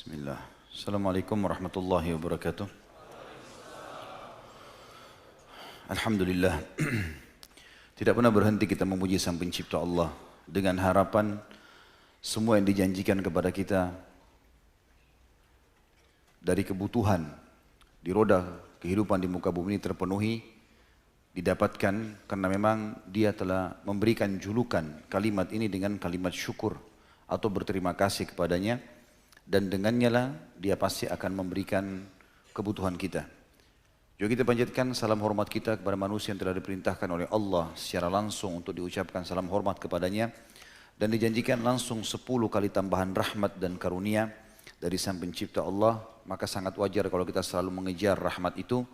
Bismillah. Assalamualaikum warahmatullahi wabarakatuh. Alhamdulillah. Tidak pernah berhenti kita memuji Sang Pencipta Allah dengan harapan semua yang dijanjikan kepada kita dari kebutuhan di roda kehidupan di muka bumi ini terpenuhi, didapatkan karena memang Dia telah memberikan julukan kalimat ini dengan kalimat syukur atau berterima kasih kepadanya, dan dengannya lah Dia pasti akan memberikan kebutuhan kita. Juga kita panjatkan salam hormat kita kepada manusia yang telah diperintahkan oleh Allah secara langsung untuk diucapkan salam hormat kepadanya, dan dijanjikan langsung 10 kali tambahan rahmat dan karunia dari Sang Pencipta Allah. Maka sangat wajar kalau kita selalu mengejar rahmat itu,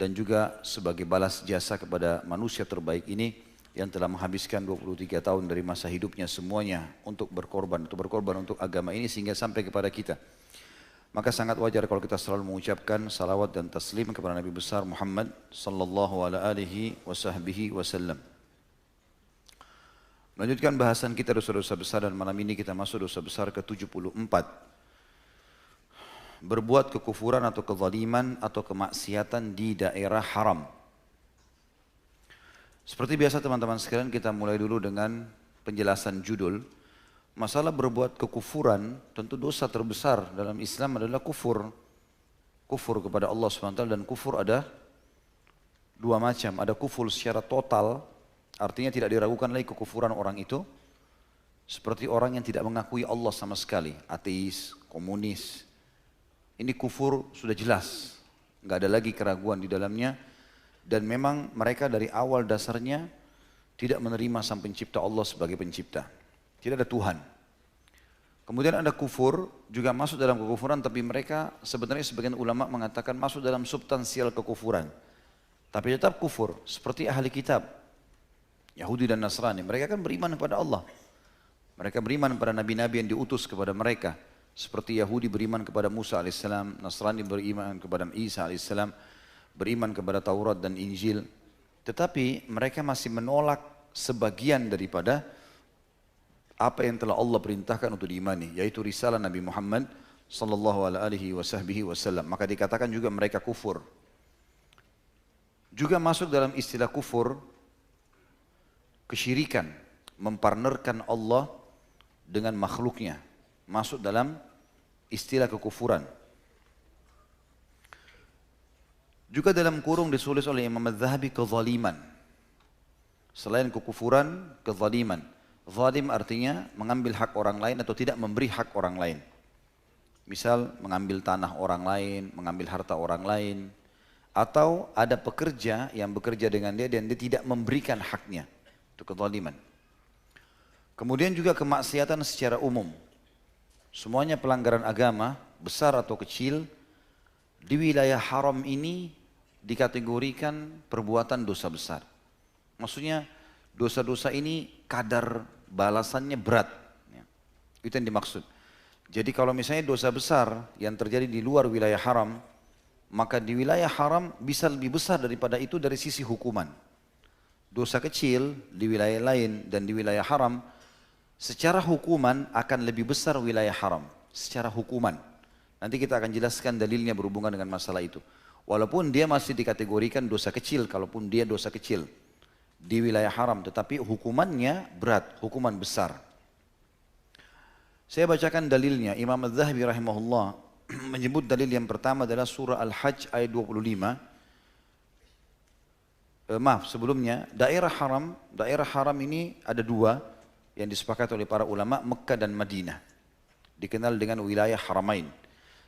dan juga sebagai balas jasa kepada manusia terbaik ini yang telah menghabiskan 23 tahun dari masa hidupnya semuanya untuk berkorban untuk agama ini sehingga sampai kepada kita. Maka sangat wajar kalau kita selalu mengucapkan salawat dan taslim kepada Nabi besar Muhammad sallallahu alaihi wasallam. Melanjutkan bahasan kita dosa-dosa besar, dan malam ini kita masuk dosa besar ke-74. Berbuat kekufuran atau kezaliman atau kemaksiatan di daerah haram. Seperti biasa teman-teman sekalian, kita mulai dulu dengan penjelasan judul. Masalah berbuat kekufuran, tentu dosa terbesar dalam Islam adalah kufur. Kufur kepada Allah SWT, dan kufur ada dua macam. Ada kufur secara total, artinya tidak diragukan lagi kekufuran orang itu. Seperti orang yang tidak mengakui Allah sama sekali, ateis, komunis. Ini kufur sudah jelas, nggak ada lagi keraguan di dalamnya. Dan memang mereka dari awal dasarnya tidak menerima Sang Pencipta Allah sebagai pencipta. Tidak ada Tuhan. Kemudian ada kufur, juga masuk dalam kekufuran, tapi mereka sebenarnya sebagian ulama mengatakan masuk dalam substansial kekufuran. Tapi tetap kufur, seperti ahli kitab, Yahudi dan Nasrani. Mereka kan beriman kepada Allah. Mereka beriman kepada nabi-nabi yang diutus kepada mereka. Seperti Yahudi beriman kepada Musa AS, Nasrani beriman kepada Isa AS, beriman kepada Taurat dan Injil, tetapi mereka masih menolak sebagian daripada apa yang telah Allah perintahkan untuk diimani, yaitu risalah Nabi Muhammad sallallahu alaihi wasallam. Maka dikatakan juga mereka kufur. Juga masuk dalam istilah kufur kesyirikan, mempartnerkan Allah dengan makhluknya, masuk dalam istilah kekufuran. Juga dalam kurung ditulis oleh Imam Az-Zahabi kezaliman. Selain kekufuran, kezaliman. Zalim artinya mengambil hak orang lain atau tidak memberi hak orang lain. Misal mengambil tanah orang lain, mengambil harta orang lain. Atau ada pekerja yang bekerja dengan dia dan dia tidak memberikan haknya. Itu kezaliman. Kemudian juga kemaksiatan secara umum. Semuanya pelanggaran agama, besar atau kecil, di wilayah haram ini dikategorikan perbuatan dosa besar. Maksudnya dosa-dosa ini kadar balasannya berat. Itu yang dimaksud. Jadi kalau misalnya dosa besar yang terjadi di luar wilayah haram, maka di wilayah haram bisa lebih besar daripada itu dari sisi hukuman. Dosa kecil di wilayah lain dan di wilayah haram, secara hukuman akan lebih besar wilayah haram. Secara hukuman. Nanti kita akan jelaskan dalilnya berhubungan dengan masalah itu. Walaupun dia masih dikategorikan dosa kecil, kalaupun dia dosa kecil di wilayah haram, tetapi hukumannya berat, hukuman besar. Saya bacakan dalilnya. Imam Az-Zahabi rahimahullah menyebut dalil yang pertama adalah surah Al-Hajj ayat 25. Sebelumnya, daerah haram ini ada dua yang disepakati oleh para ulama, Mekah dan Madinah. Dikenal dengan wilayah Haramain.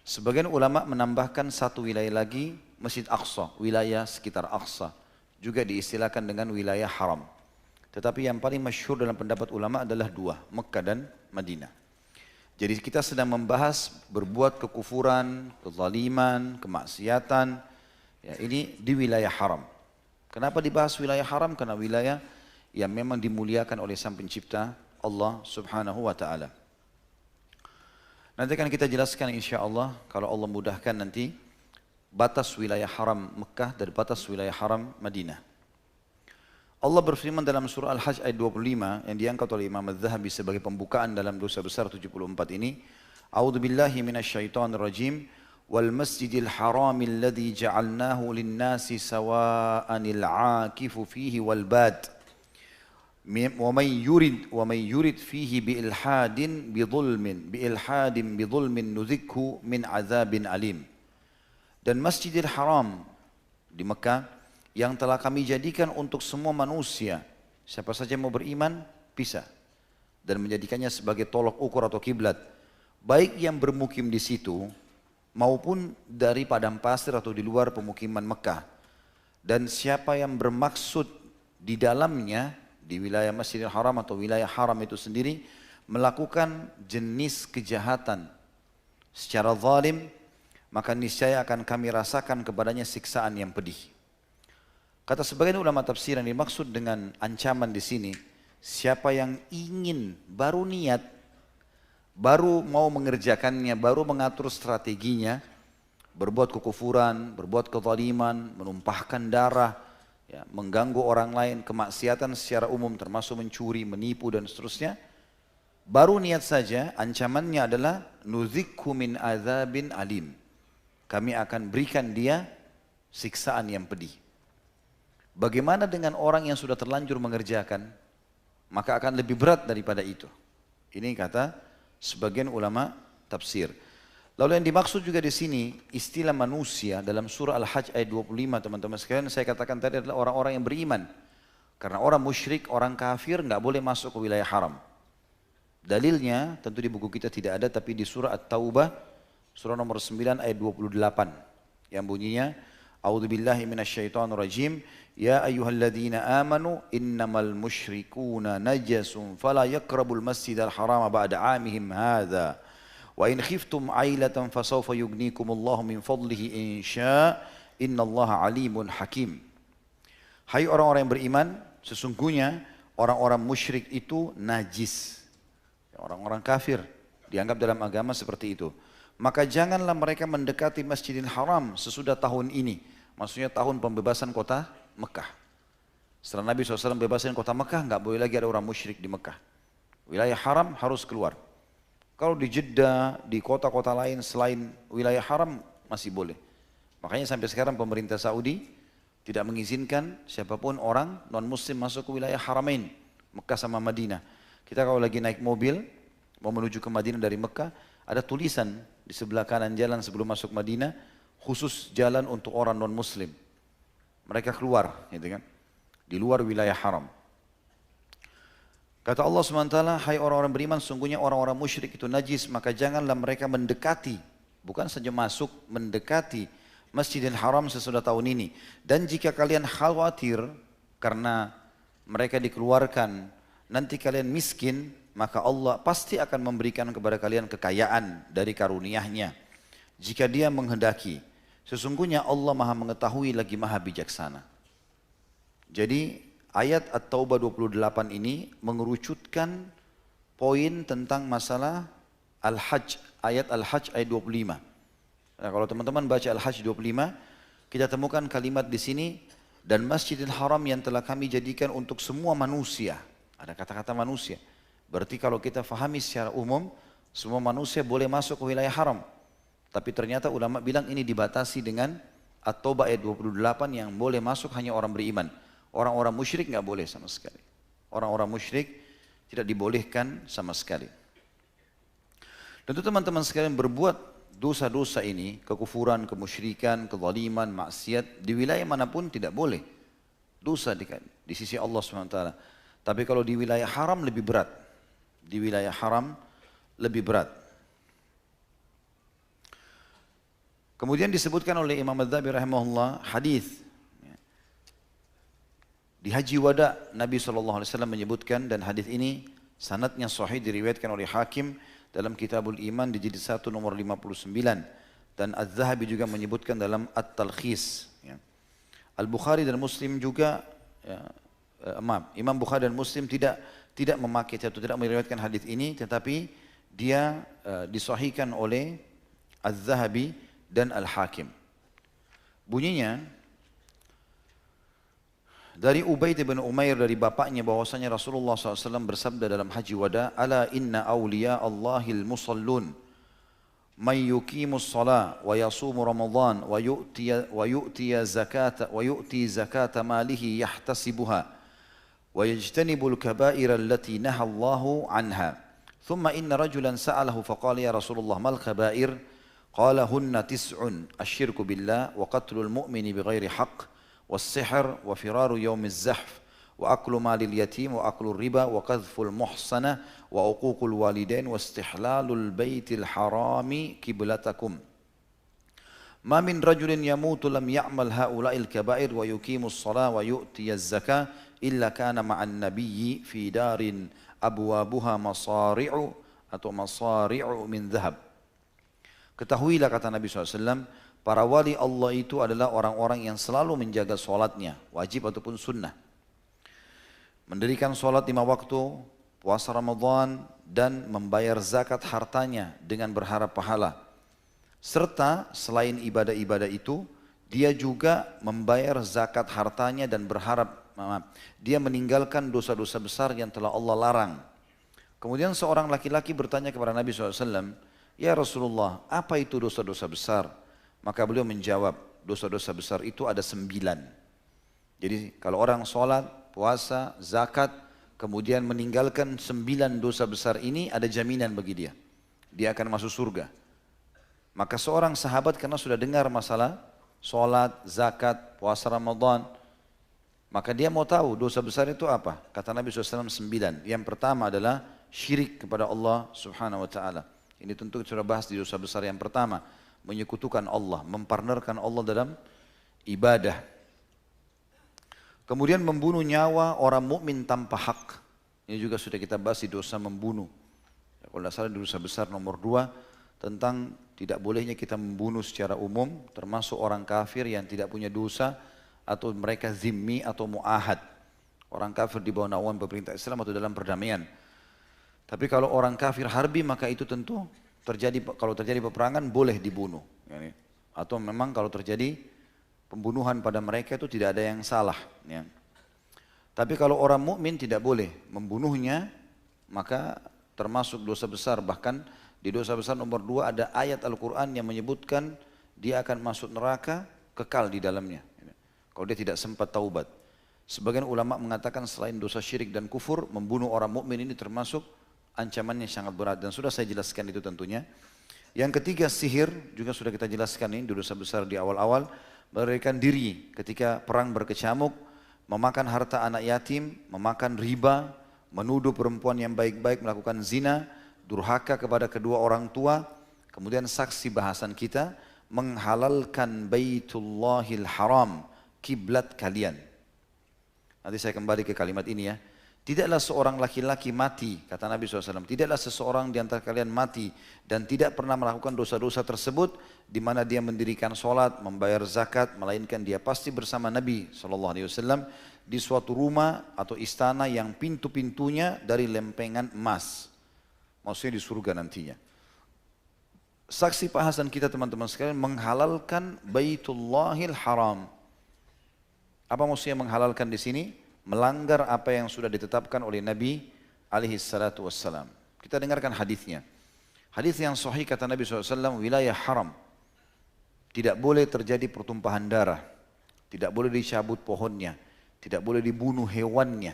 Sebagian ulama menambahkan satu wilayah lagi, Masjid Aqsa, wilayah sekitar Aqsa. Juga diistilahkan dengan wilayah haram. Tetapi yang paling masyhur dalam pendapat ulama adalah dua, Mekah dan Madinah. Jadi kita sedang membahas berbuat kekufuran, kezaliman, kemaksiatan, ya, ini di wilayah haram. Kenapa dibahas wilayah haram? Karena wilayah yang memang dimuliakan oleh Sang Pencipta Allah Subhanahu wa Ta'ala. Nanti akan kita jelaskan insya Allah, kalau Allah mudahkan nanti, batas wilayah haram Mekah dan batas wilayah haram Madinah. Allah berfirman dalam surah Al-Hajj ayat 25 yang diangkat oleh Imam Az-Zahabi sebagai pembukaan dalam dosa besar 74 ini. A'udzu billahi minasyaitonir rajim. Wal masjidil haramil ladzi ja'alnahu lin-nasi sawa'anil 'akifu fihi wal bad. ومن يرد فيه بإلحاد بظلم نذقه من عذاب أليم. Dan Masjidil Haram di Mekah yang telah kami jadikan untuk semua manusia, siapa saja mau beriman bisa, dan menjadikannya sebagai tolok ukur atau kiblat, baik yang bermukim di situ maupun dari padang pasir atau di luar pemukiman Mekah. Dan siapa yang bermaksud di dalamnya, di wilayah Masjidil Haram atau wilayah haram itu sendiri, melakukan jenis kejahatan secara zalim, maka niscaya akan kami rasakan kepadanya siksaan yang pedih. Kata sebagian ulama tafsir yang dimaksud dengan ancaman di sini, siapa yang ingin, baru niat, baru mau mengerjakannya, baru mengatur strateginya, berbuat kekufuran, berbuat kezaliman, menumpahkan darah, ya, mengganggu orang lain, kemaksiatan secara umum termasuk mencuri, menipu dan seterusnya, baru niat saja ancamannya adalah nuzikhu min azabin alim. Kami akan berikan dia siksaan yang pedih. Bagaimana dengan orang yang sudah terlanjur mengerjakan? Maka akan lebih berat daripada itu. Ini kata sebagian ulama tafsir. Lalu yang dimaksud juga di sini istilah manusia dalam surah Al-Hajj ayat 25, teman-teman sekalian, saya katakan tadi adalah orang-orang yang beriman. Karena orang musyrik, orang kafir nggak boleh masuk ke wilayah haram. Dalilnya tentu di buku kita tidak ada, tapi di surah At-Taubah surah nomor 9 ayat 28 yang bunyinya, A'udzubillahi minasyaitonirrajim, ya ayyuhalladzina amanu innamal musyrikuuna najasun fala yaqrabul masjidal harama ba'da 'amihim hadza. Wa in khiftum 'ailatan fasawfa yughnikumullahu min fadlihi in syaa innallaha 'alimun hakim. Hai orang-orang yang beriman, sesungguhnya orang-orang musyrik itu najis. Orang-orang kafir dianggap dalam agama seperti itu. Maka janganlah mereka mendekati Masjidil Haram sesudah tahun ini. Maksudnya tahun pembebasan kota Mekah. Setelah Nabi SAW bebasin kota Mekah, nggak boleh lagi ada orang musyrik di Mekah. Wilayah haram harus keluar. Kalau di Jeddah, di kota-kota lain selain wilayah haram masih boleh. Makanya sampai sekarang pemerintah Saudi tidak mengizinkan siapapun orang non-muslim masuk ke wilayah haramain, Mekah sama Madinah. Kita kalau lagi naik mobil, mau menuju ke Madinah dari Mekah, ada tulisan di sebelah kanan jalan sebelum masuk Madinah, khusus jalan untuk orang non-muslim. Mereka keluar, gitu kan, di luar wilayah haram. Kata Allah SWT, hai orang-orang beriman, sungguhnya orang-orang musyrik itu najis, maka janganlah mereka mendekati, bukan saja masuk, mendekati Masjidil Haram sesudah tahun ini. Dan jika kalian khawatir karena mereka dikeluarkan, nanti kalian miskin, maka Allah pasti akan memberikan kepada kalian kekayaan dari karunia-Nya. Jika Dia menghendaki, sesungguhnya Allah Maha mengetahui lagi Maha bijaksana. Jadi ayat At-Taubah 28 ini mengerucutkan poin tentang masalah Al-Hajj, ayat Al-Hajj ayat 25. Nah, kalau teman-teman baca Al-Hajj 25, kita temukan kalimat di sini, dan Masjidil Haram yang telah kami jadikan untuk semua manusia. Ada kata-kata manusia. Berarti kalau kita fahami secara umum, semua manusia boleh masuk ke wilayah haram. Tapi ternyata ulama bilang ini dibatasi dengan At-Taubah ayat 28 yang boleh masuk hanya orang beriman. Orang-orang musyrik nggak boleh sama sekali. Orang-orang musyrik tidak dibolehkan sama sekali. Tentu teman-teman sekalian berbuat dosa-dosa ini, kekufuran, kemusyrikan, kezaliman, maksiat, di wilayah manapun tidak boleh. Dosa di sisi Allah SWT. Tapi kalau di wilayah haram lebih berat. Di wilayah haram lebih berat. Kemudian disebutkan oleh Imam Adz-Dzahabi rahimahullah hadis. Di Haji Wada Nabi SAW menyebutkan, dan hadis ini sanadnya sahih, diriwayatkan oleh Hakim dalam Kitabul Iman di jilid 1 nomor 59, dan Adz-Dzahabi juga menyebutkan dalam At-Talkhis. Ya. Al-Bukhari dan Muslim juga, ya, Imam Bukhari dan Muslim tidak memakai atau tidak meriwayatkan hadis ini, tetapi dia disahihkan oleh Adz-Dzahabi dan Al-Hakim. Bunyinya dari Ubaid bin Umair dari bapaknya bahwasanya Rasulullah SAW bersabda dalam Haji Wada, ala inna awliya Allahil musallun man yuqimus shalah wa yasumu ramadan wa yu'ti zakata malihi yahtasibuha wa yajtanibul kaba'ira allati nahallahu anha. Thumma inna rajulan sa'alahu faqala ya Rasulullah mal kaba'ir? Qala hunna tis'un asyirku billah wa qatlul mu'mini bighairi haqq was-sihr wa firaru yaumiz zahf wa aklu malil yatim wa aklu riba wa qadhful muhsana wa uququl walidain wa istihlalul baitil harami kiblatakum. Ma min rajulin yamutu lam ya'mal haula'il kaba'ir wa yuqimus shalah wa yu'tiyaz zakah illa kana ma'an nabiyyi fi darin abwabuha masari'u atau masari'u min dhahab. Ketahuilah kata Nabi SAW, para wali Allah itu adalah orang-orang yang selalu menjaga sholatnya, wajib ataupun sunnah. Mendirikan sholat 5 waktu, puasa Ramadan, dan membayar zakat hartanya dengan berharap pahala. Serta selain ibadah-ibadah itu, dia juga membayar zakat hartanya dan berharap, dia meninggalkan dosa-dosa besar yang telah Allah larang. Kemudian seorang laki-laki bertanya kepada Nabi SAW, ya Rasulullah, apa itu dosa-dosa besar? Maka beliau menjawab, dosa-dosa besar itu ada 9. Jadi kalau orang sholat, puasa, zakat, kemudian meninggalkan 9 dosa besar ini, ada jaminan bagi dia. Dia akan masuk surga. Maka seorang sahabat karena sudah dengar masalah sholat, zakat, puasa Ramadan, maka dia mau tahu dosa besar itu apa. Kata Nabi SAW 9. Yang pertama adalah syirik kepada Allah Subhanahu Wa Taala. Ini tentu kita sudah bahas di dosa besar yang pertama. Menyekutukan Allah, mempartnerkan Allah dalam ibadah. Kemudian membunuh nyawa orang mukmin tanpa hak. Ini juga sudah kita bahas di dosa membunuh. Kalau tidak salah di dosa besar nomor 2 tentang tidak bolehnya kita membunuh secara umum, termasuk orang kafir yang tidak punya dosa atau mereka zimmi atau mu'ahad. Orang kafir di bawah naungan pemerintah Islam atau dalam perdamaian. Tapi kalau orang kafir harbi maka itu tentu terjadi, kalau terjadi peperangan boleh dibunuh. Atau memang kalau terjadi pembunuhan pada mereka itu tidak ada yang salah. Ya. Tapi kalau orang mukmin tidak boleh membunuhnya, maka termasuk dosa besar. Bahkan di dosa besar nomor 2 ada ayat Al-Quran yang menyebutkan dia akan masuk neraka kekal di dalamnya. Kalau dia tidak sempat taubat. Sebagian ulama mengatakan selain dosa syirik dan kufur, membunuh orang mukmin ini termasuk ancamannya sangat berat. Dan sudah saya jelaskan itu tentunya. Yang ketiga sihir, juga sudah kita jelaskan ini dosa besar di awal-awal. Melarikan diri ketika perang berkecamuk, memakan harta anak yatim, memakan riba, menuduh perempuan yang baik-baik melakukan zina, durhaka kepada kedua orang tua, kemudian saksi bahasan kita, menghalalkan Baitullahil Haram, kiblat kalian. Nanti saya kembali ke kalimat ini ya. Tidaklah seorang laki-laki mati, kata Nabi SAW, tidaklah seseorang di antara kalian mati dan tidak pernah melakukan dosa-dosa tersebut di mana dia mendirikan sholat, membayar zakat, melainkan dia pasti bersama Nabi SAW di suatu rumah atau istana yang pintu-pintunya dari lempengan emas. Maksudnya di surga nantinya. Saksi bahasan kita teman-teman sekalian menghalalkan Baitullahil Haram. Apa maksudnya menghalalkan di sini? Melanggar apa yang sudah ditetapkan oleh Nabi alaihi salatu wassalam. Kita dengarkan hadisnya. Hadis yang sahih kata Nabi SAW, wilayah haram. Tidak boleh terjadi pertumpahan darah. Tidak boleh dicabut pohonnya. Tidak boleh dibunuh hewannya.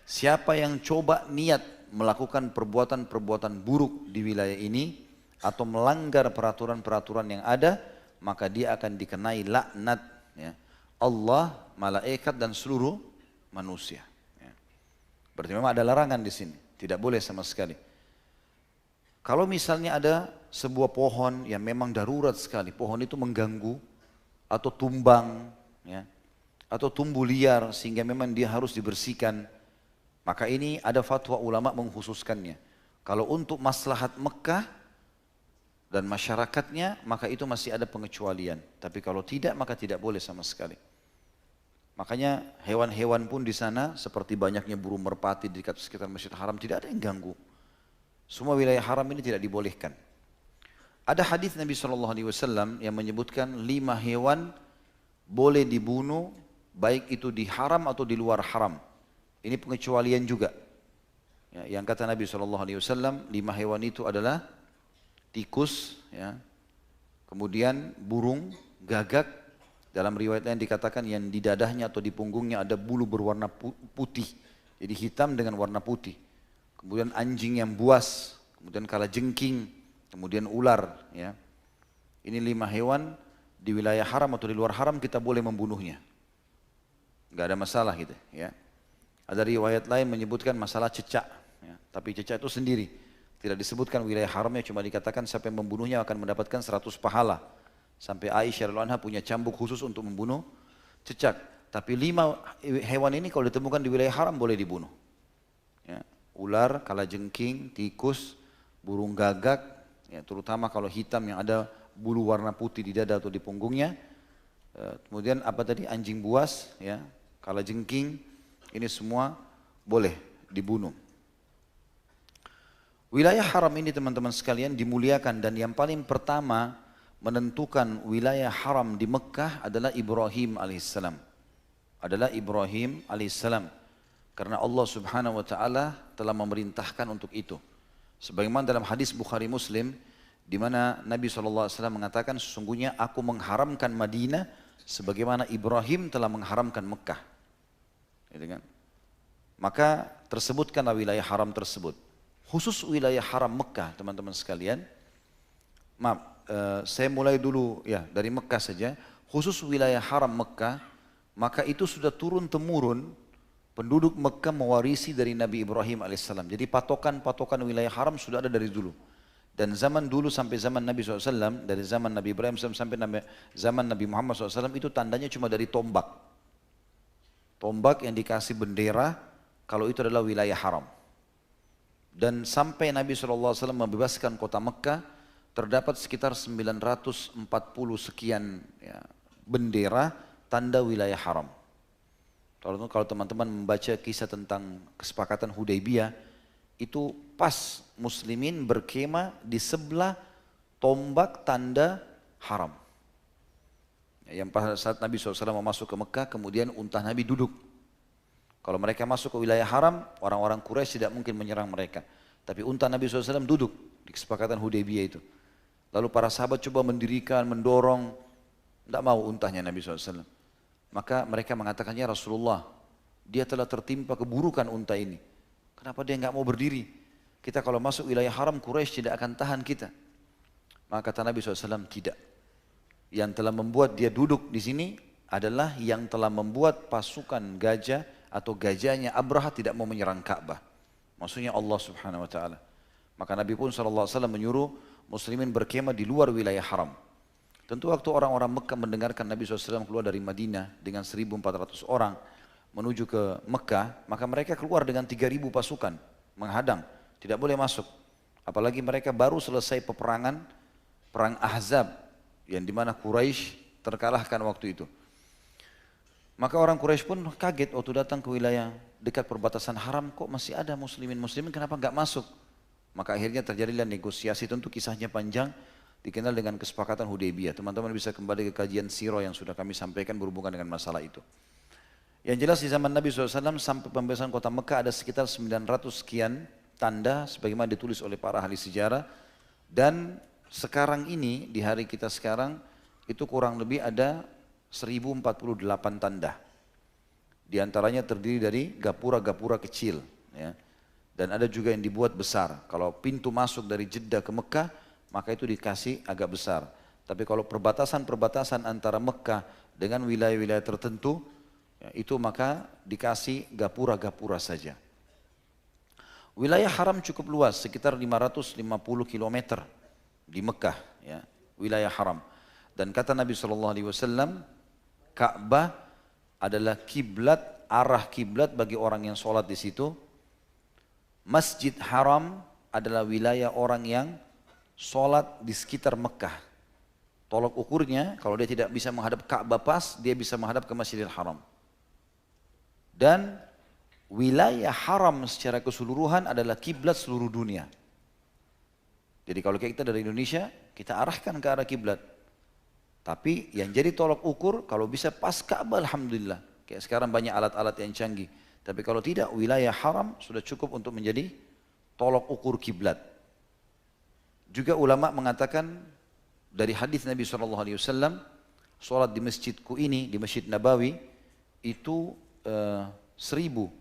Siapa yang coba niat melakukan perbuatan-perbuatan buruk di wilayah ini atau melanggar peraturan-peraturan yang ada, maka dia akan dikenai laknat ya, Allah, malaikat dan seluruh manusia. Ya. Berarti memang ada larangan di sini, tidak boleh sama sekali. Kalau misalnya ada sebuah pohon yang memang darurat sekali, pohon itu mengganggu atau tumbang, ya, atau tumbuh liar sehingga memang dia harus dibersihkan, maka ini ada fatwa ulama mengkhususkannya. Kalau untuk maslahat Mekah dan masyarakatnya, maka itu masih ada pengecualian. Tapi kalau tidak, maka tidak boleh sama sekali. Makanya hewan-hewan pun di sana seperti banyaknya burung merpati di dekat sekitar Masjid Haram tidak ada yang ganggu. Semua wilayah haram ini tidak dibolehkan. Ada hadis Nabi SAW yang menyebutkan 5 hewan boleh dibunuh baik itu di haram atau di luar haram. Ini pengecualian juga. Ya, yang kata Nabi SAW 5 hewan itu adalah tikus, ya. Kemudian burung, gagak, dalam riwayat lain dikatakan yang di dadahnya atau di punggungnya ada bulu berwarna putih. Jadi hitam dengan warna putih. Kemudian anjing yang buas, kemudian kalajengking, kemudian ular. Ya. Ini 5 hewan di wilayah haram atau di luar haram kita boleh membunuhnya. Nggak ada masalah gitu. Ya. Ada riwayat lain menyebutkan masalah cecak. Ya. Tapi cecak itu sendiri. Tidak disebutkan wilayah haramnya, cuma dikatakan siapa yang membunuhnya akan mendapatkan 100 pahala. Sampai Aisyah radhiyallahu anha punya cambuk khusus untuk membunuh cecak. Tapi 5 hewan ini kalau ditemukan di wilayah haram boleh dibunuh. Ya. Ular, kalajengking, tikus, burung gagak, ya, terutama kalau hitam yang ada bulu warna putih di dada atau di punggungnya. Kemudian apa tadi, anjing buas, ya, kalajengking, ini semua boleh dibunuh. Wilayah haram ini teman-teman sekalian dimuliakan, dan yang paling pertama menentukan wilayah haram di Mekah adalah Ibrahim alaihissalam. Adalah Ibrahim alaihissalam. Karena Allah subhanahu wa ta'ala telah memerintahkan untuk itu. Sebagaimana dalam hadis Bukhari Muslim, di mana Nabi SAW mengatakan, sesungguhnya aku mengharamkan Madinah sebagaimana Ibrahim telah mengharamkan Mekah. Gitu kan? Maka tersebutkanlah wilayah haram tersebut. Khusus wilayah haram Mekah, teman-teman sekalian. Maaf, saya mulai dulu ya dari Mekah saja. Khusus wilayah haram Mekah, maka itu sudah turun-temurun penduduk Mekah mewarisi dari Nabi Ibrahim alaihissalam. Jadi patokan-patokan wilayah haram sudah ada dari dulu. Dan zaman dulu sampai zaman Nabi SAW, dari zaman Nabi Ibrahim sampai zaman Nabi Muhammad SAW, itu tandanya cuma dari tombak. Tombak yang dikasih bendera, kalau itu adalah wilayah haram. Dan sampai Nabi SAW membebaskan kota Mekah, terdapat sekitar 940 sekian ya, bendera tanda wilayah haram. Kalau teman-teman membaca kisah tentang kesepakatan Hudaybiyah, itu pas muslimin berkemah di sebelah tombak tanda haram. Yang pada saat Nabi SAW mau masuk ke Mekah, kemudian unta Nabi duduk. Kalau mereka masuk ke wilayah haram, orang-orang Quraisy tidak mungkin menyerang mereka. Tapi unta Nabi SAW duduk di kesepakatan Hudaybiyah itu. Lalu para sahabat coba mendirikan, mendorong, tidak mau untanya Nabi SAW. Maka mereka mengatakannya, Rasulullah, dia telah tertimpa keburukan unta ini. Kenapa dia nggak mau berdiri? Kita kalau masuk wilayah haram, Quraisy tidak akan tahan kita. Maka kata Nabi SAW, tidak. Yang telah membuat dia duduk di sini adalah yang telah membuat pasukan gajah atau gajahnya Abraha tidak mau menyerang Ka'bah. Maksudnya Allah subhanahu wa ta'ala. Maka Nabi pun SAW menyuruh muslimin berkemah di luar wilayah haram. Tentu waktu orang-orang Mekah mendengarkan Nabi SAW keluar dari Madinah dengan 1.400 orang menuju ke Mekah, maka mereka keluar dengan 3.000 pasukan menghadang, tidak boleh masuk. Apalagi mereka baru selesai peperangan, perang Ahzab, yang dimana Quraisy terkalahkan waktu itu. Maka orang Quraisy pun kaget waktu datang ke wilayah dekat perbatasan haram, kok masih ada muslimin kenapa nggak masuk? Maka akhirnya terjadilah negosiasi, tentu kisahnya panjang, dikenal dengan kesepakatan Hudaybiyah. Teman-teman bisa kembali ke kajian sirah yang sudah kami sampaikan berhubungan dengan masalah itu. Yang jelas di zaman Nabi SAW sampai pembebasan kota Mekah ada sekitar 900 sekian tanda sebagaimana ditulis oleh para ahli sejarah. Dan sekarang ini, di hari kita sekarang, itu kurang lebih ada 1048 tanda. Di antaranya terdiri dari gapura-gapura kecil. Ya. Dan ada juga yang dibuat besar. Kalau pintu masuk dari Jeddah ke Mekah, maka itu dikasih agak besar. Tapi kalau perbatasan-perbatasan antara Mekah dengan wilayah-wilayah tertentu, ya, itu maka dikasih gapura-gapura saja. Wilayah haram cukup luas, sekitar 550 km di Mekah, ya, wilayah haram. Dan kata Nabi SAW, Ka'bah adalah kiblat, arah kiblat bagi orang yang sholat di situ. Masjid Haram adalah wilayah orang yang sholat di sekitar Mekah. Tolok ukurnya, kalau dia tidak bisa menghadap Ka'bah pas, dia bisa menghadap ke Masjidil Haram. Dan wilayah haram secara keseluruhan adalah kiblat seluruh dunia. Jadi kalau kita dari Indonesia, kita arahkan ke arah kiblat. Tapi yang jadi tolok ukur, kalau bisa pas Ka'bah, alhamdulillah. Kayak sekarang banyak alat-alat yang canggih. Tapi kalau tidak, wilayah haram sudah cukup untuk menjadi tolok ukur kiblat. Juga ulama mengatakan dari hadis Nabi SAW, sholat di masjidku ini, di Masjid Nabawi, itu 1000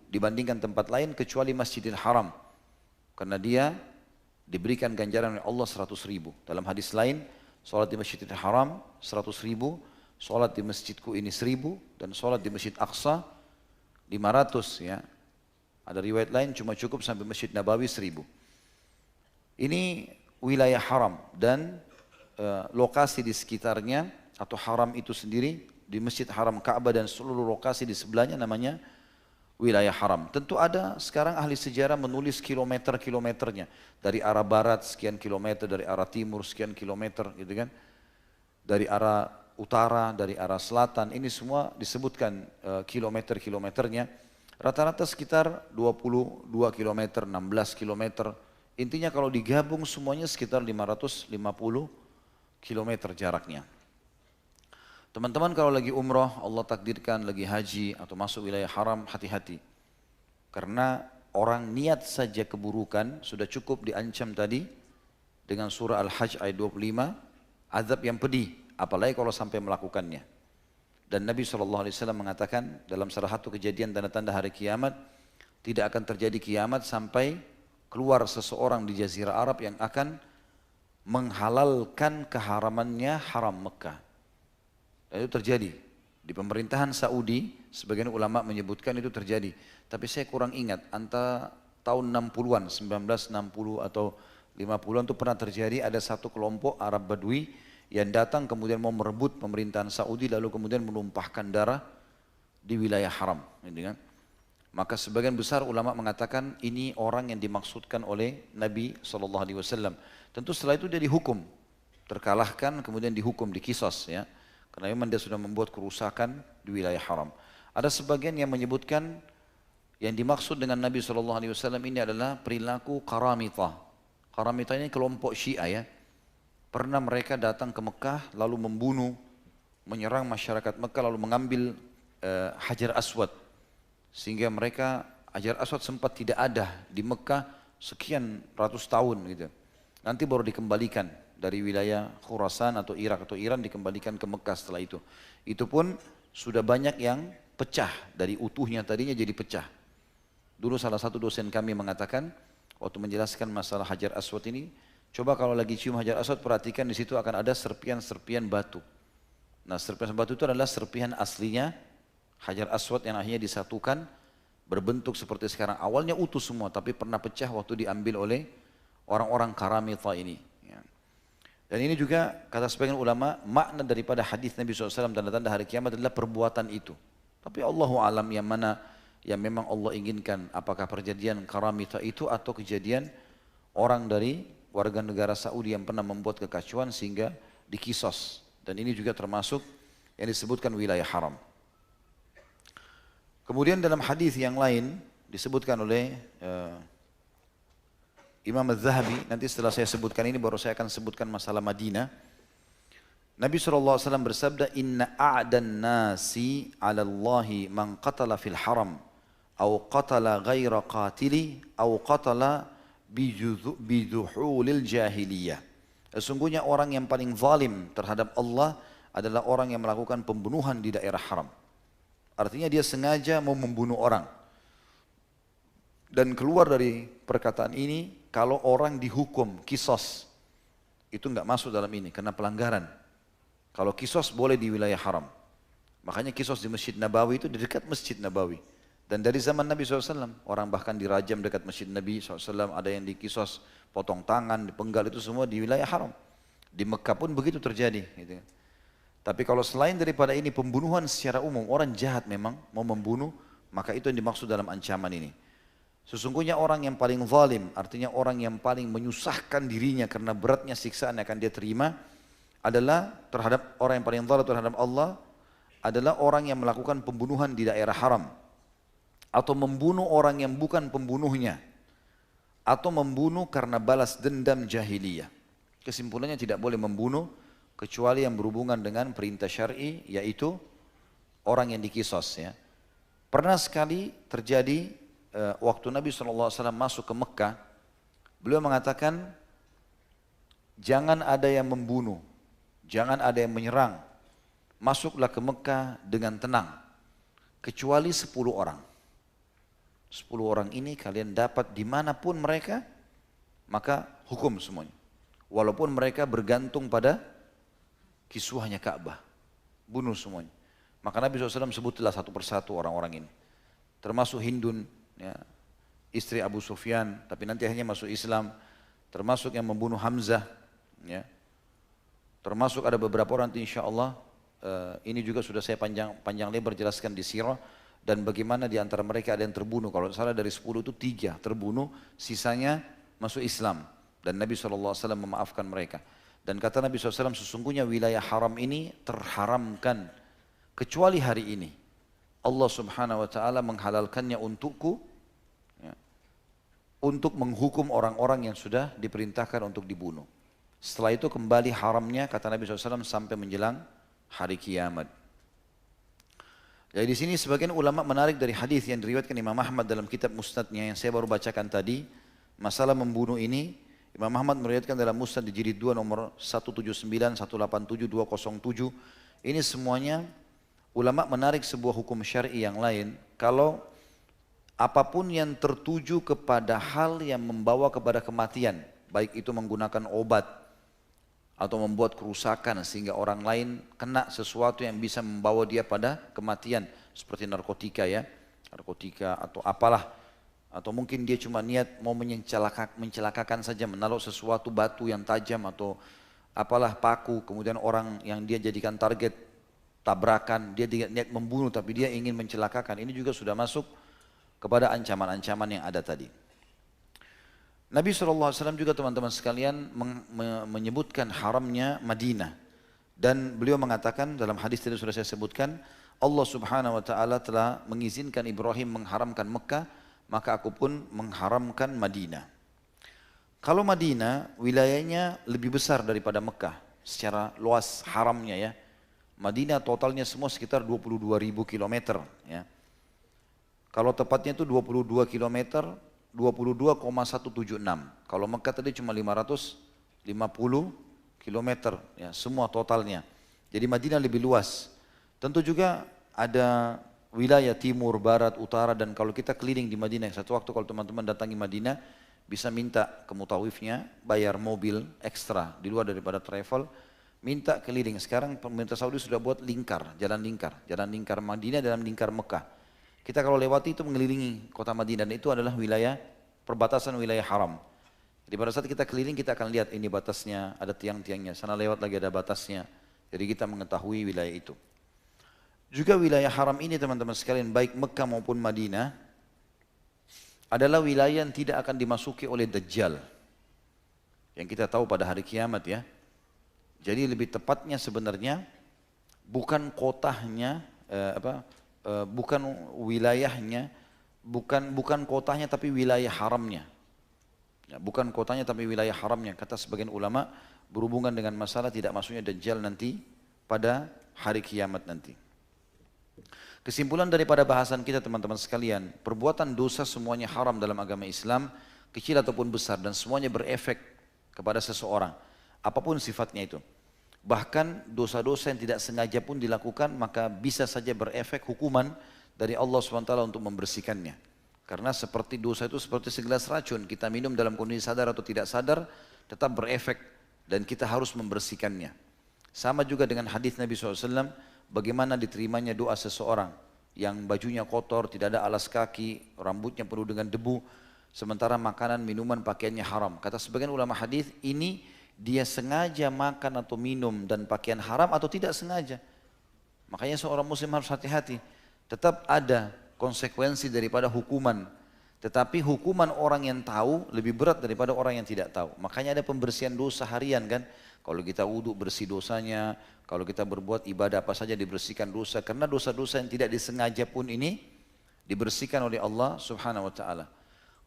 dibandingkan tempat lain kecuali Masjidil Haram. Karena dia diberikan ganjaran oleh Allah 100.000. Dalam hadis lain, sholat di Masjidil Haram 100.000, sholat di masjidku ini 1000, dan sholat di Masjid Aqsa 500 ya. Ada riwayat lain cuma cukup sampai Masjid Nabawi 1000. Ini wilayah haram dan lokasi di sekitarnya atau haram itu sendiri, di Masjid Haram Ka'bah dan seluruh lokasi di sebelahnya namanya wilayah haram. Tentu ada sekarang ahli sejarah menulis kilometer-kilometernya. Dari arah barat sekian kilometer, dari arah timur sekian kilometer gitu kan. Dari arah utara, dari arah selatan, ini semua disebutkan kilometer-kilometernya. Rata-rata sekitar 22 kilometer, 16 kilometer. Intinya kalau digabung semuanya sekitar 550 kilometer jaraknya. Teman-teman kalau lagi umroh, Allah takdirkan lagi haji atau masuk wilayah haram, hati-hati. Karena orang niat saja keburukan sudah cukup diancam tadi dengan surah Al-Hajj ayat 25, azab yang pedih, apalagi kalau sampai melakukannya. Dan Nabi SAW mengatakan dalam salah satu kejadian tanda-tanda hari kiamat, tidak akan terjadi kiamat sampai keluar seseorang di Jazirah Arab yang akan menghalalkan keharamannya haram Mekah. Dan itu terjadi. Di pemerintahan Saudi, sebagian ulama menyebutkan itu terjadi. Tapi saya kurang ingat, antara tahun 60-an, 1960 atau 50-an itu pernah terjadi, ada satu kelompok Arab Badui yang datang kemudian mau merebut pemerintahan Saudi, lalu kemudian menumpahkan darah di wilayah haram. Gitu kan? Maka sebagian besar ulama mengatakan ini orang yang dimaksudkan oleh Nabi SAW. Tentu setelah itu dia dihukum, terkalahkan kemudian dihukum, dikisos ya. Karena memang dia sudah membuat kerusakan di wilayah haram. Ada sebagian yang menyebutkan yang dimaksud dengan Nabi SAW ini adalah perilaku Qaramitah. Qaramitah ini kelompok Syiah ya. Pernah mereka datang ke Mekah lalu membunuh, menyerang masyarakat Mekah lalu mengambil Hajar Aswad. Sehingga mereka, Hajar Aswad sempat tidak ada di Mekah sekian ratus tahun gitu. Nanti baru dikembalikan dari wilayah Khurasan atau Irak atau Iran, dikembalikan ke Mekah setelah itu. Itu pun sudah banyak yang pecah, dari utuhnya tadinya jadi pecah. Dulu salah satu dosen kami mengatakan, waktu menjelaskan masalah Hajar Aswad ini, coba kalau lagi cium Hajar Aswad perhatikan di situ akan ada serpian-serpian batu. Nah serpian batu itu adalah serpian aslinya Hajar Aswad yang akhirnya disatukan berbentuk seperti sekarang. Awalnya utuh semua tapi pernah pecah waktu diambil oleh orang-orang Qaramitah ini. Dan ini juga kata sebagian ulama, makna daripada hadis Nabi SAW tanda-tanda hari kiamat adalah perbuatan itu. Tapi Allahu alam yang mana yang memang Allah inginkan, apakah perjanjian Qaramitah itu atau kejadian orang dari warga negara Saudi yang pernah membuat kekacauan sehingga dikisos. Dan ini juga termasuk yang disebutkan wilayah haram. Kemudian dalam hadis yang lain disebutkan oleh Imam Az-Zahabi, nanti setelah saya sebutkan ini baru saya akan sebutkan masalah Madinah. Nabi SAW bersabda, Inna a'dan nasi ala Allahi man qatala fil haram, au qatala ghaira qatili, au qatala biduhulil jahiliyah. Sesungguhnya orang yang paling zalim terhadap Allah adalah orang yang melakukan pembunuhan di daerah haram. Artinya dia sengaja mau membunuh orang. Dan keluar dari perkataan ini, kalau orang dihukum kisos, itu enggak masuk dalam ini karena pelanggaran. Kalau kisos boleh di wilayah haram. Makanya kisos di Masjid Nabawi itu di dekat Masjid Nabawi. Dan dari zaman Nabi SAW, orang bahkan dirajam dekat Masjid Nabi SAW, ada yang dikisos, potong tangan, dipenggal, itu semua di wilayah haram. Di Mekah pun begitu terjadi. Gitu. Tapi kalau selain daripada ini pembunuhan secara umum, orang jahat memang mau membunuh, maka itu yang dimaksud dalam ancaman ini. Sesungguhnya orang yang paling zalim, artinya orang yang paling menyusahkan dirinya karena beratnya siksaan yang akan dia terima, adalah terhadap orang yang paling zalim terhadap Allah, adalah orang yang melakukan pembunuhan di daerah haram, atau membunuh orang yang bukan pembunuhnya, atau membunuh karena balas dendam jahiliyah. Kesimpulannya tidak boleh membunuh kecuali yang berhubungan dengan perintah syar'i, yaitu orang yang dikisos ya. Pernah sekali terjadi waktu Nabi SAW masuk ke Mekah, beliau mengatakan jangan ada yang membunuh, jangan ada yang menyerang. Masuklah ke Mekah dengan tenang, kecuali 10 orang. 10 orang ini kalian dapat dimanapun mereka, maka hukum semuanya. Walaupun mereka bergantung pada kiswahnya Ka'bah, bunuh semuanya. Maka Nabi SAW sebutlah satu persatu orang-orang ini. Termasuk Hindun, ya, istri Abu Sufyan, tapi nanti akhirnya masuk Islam. Termasuk yang membunuh Hamzah, ya. Termasuk ada beberapa orang nanti insya Allah, ini juga sudah saya panjang lebar jelaskan di sirah, dan bagaimana di antara mereka ada yang terbunuh. Kalau salah dari 10 itu 3 terbunuh, sisanya masuk Islam. Dan Nabi SAW memaafkan mereka. Dan kata Nabi SAW, sesungguhnya wilayah haram ini terharamkan kecuali hari ini. Allah Subhanahu wa Ta'ala menghalalkannya untukku, ya, untuk menghukum orang-orang yang sudah diperintahkan untuk dibunuh. Setelah itu kembali haramnya, kata Nabi SAW, sampai menjelang hari kiamat. Jadi di sini sebagian ulama menarik dari hadis yang diriwayatkan Imam Ahmad dalam kitab Musnadnya yang saya baru bacakan tadi, masalah membunuh ini. Imam Ahmad meriwayatkan dalam Musnad di jilid 2 nomor 179, 187, 207. Ini semuanya ulama menarik sebuah hukum syar'i yang lain. Kalau apapun yang tertuju kepada hal yang membawa kepada kematian, baik itu menggunakan obat atau membuat kerusakan sehingga orang lain kena sesuatu yang bisa membawa dia pada kematian, seperti narkotika, ya, narkotika atau apalah, atau mungkin dia cuma niat mau mencelakakan saja, menaruh sesuatu batu yang tajam atau apalah paku, kemudian orang yang dia jadikan target tabrakan, dia tidak niat membunuh tapi dia ingin mencelakakan, ini juga sudah masuk kepada ancaman-ancaman yang ada tadi. Nabi SAW juga teman-teman sekalian menyebutkan haramnya Madinah. Dan beliau mengatakan dalam hadis tadi sudah saya sebutkan, Allah Subhanahu wa Ta'ala telah mengizinkan Ibrahim mengharamkan Mekah, maka aku pun mengharamkan Madinah. Kalau Madinah wilayahnya lebih besar daripada Mekah secara luas haramnya, ya. Madinah totalnya semua sekitar 22.000 kilometer, ya. Kalau tepatnya itu 22 kilometer, 22,176. Kalau Mekah tadi cuma 550 kilometer, ya, semua totalnya. Jadi Madinah lebih luas. Tentu juga ada wilayah timur, barat, utara, dan kalau kita keliling di Madinah, satu waktu kalau teman-teman datangi Madinah, bisa minta ke mutawifnya, bayar mobil ekstra di luar daripada travel, minta keliling. Sekarang pemerintah Saudi sudah buat lingkar Madinah dalam lingkar Mekah. Kita kalau lewati itu mengelilingi kota Madinah, dan itu adalah wilayah perbatasan wilayah haram. Jadi pada saat kita keliling kita akan lihat ini batasnya, ada tiang-tiangnya, sana lewat lagi ada batasnya. Jadi kita mengetahui wilayah itu. Juga wilayah haram ini teman-teman sekalian, baik Mekah maupun Madinah, adalah wilayah yang tidak akan dimasuki oleh Dajjal. Yang kita tahu pada hari kiamat, ya. Jadi lebih tepatnya sebenarnya bukan kotanya, bukan wilayahnya, bukan kotanya tapi wilayah haramnya. Ya, bukan kotanya tapi wilayah haramnya. Kata sebagian ulama berhubungan dengan masalah tidak masuknya Dajjal nanti pada hari kiamat nanti. Kesimpulan daripada bahasan kita teman-teman sekalian, perbuatan dosa semuanya haram dalam agama Islam, kecil ataupun besar, dan semuanya berefek kepada seseorang, apapun sifatnya itu. Bahkan dosa-dosa yang tidak sengaja pun dilakukan, maka bisa saja berefek hukuman dari Allah SWT untuk membersihkannya. Karena seperti dosa itu seperti segelas racun, kita minum dalam kondisi sadar atau tidak sadar, tetap berefek dan kita harus membersihkannya. Sama juga dengan hadis Nabi SAW, bagaimana diterimanya doa seseorang yang bajunya kotor, tidak ada alas kaki, rambutnya penuh dengan debu, sementara makanan, minuman, pakaiannya haram. Kata sebagian ulama hadis, ini dia sengaja makan atau minum dan pakaian haram atau tidak sengaja. Makanya seorang muslim harus hati-hati. Tetap ada konsekuensi daripada hukuman. Tetapi hukuman orang yang tahu lebih berat daripada orang yang tidak tahu. Makanya ada pembersihan dosa harian, kan. Kalau kita wudhu bersih dosanya, kalau kita berbuat ibadah apa saja dibersihkan dosa. Karena dosa-dosa yang tidak disengaja pun ini dibersihkan oleh Allah Subhanahu wa Ta'ala.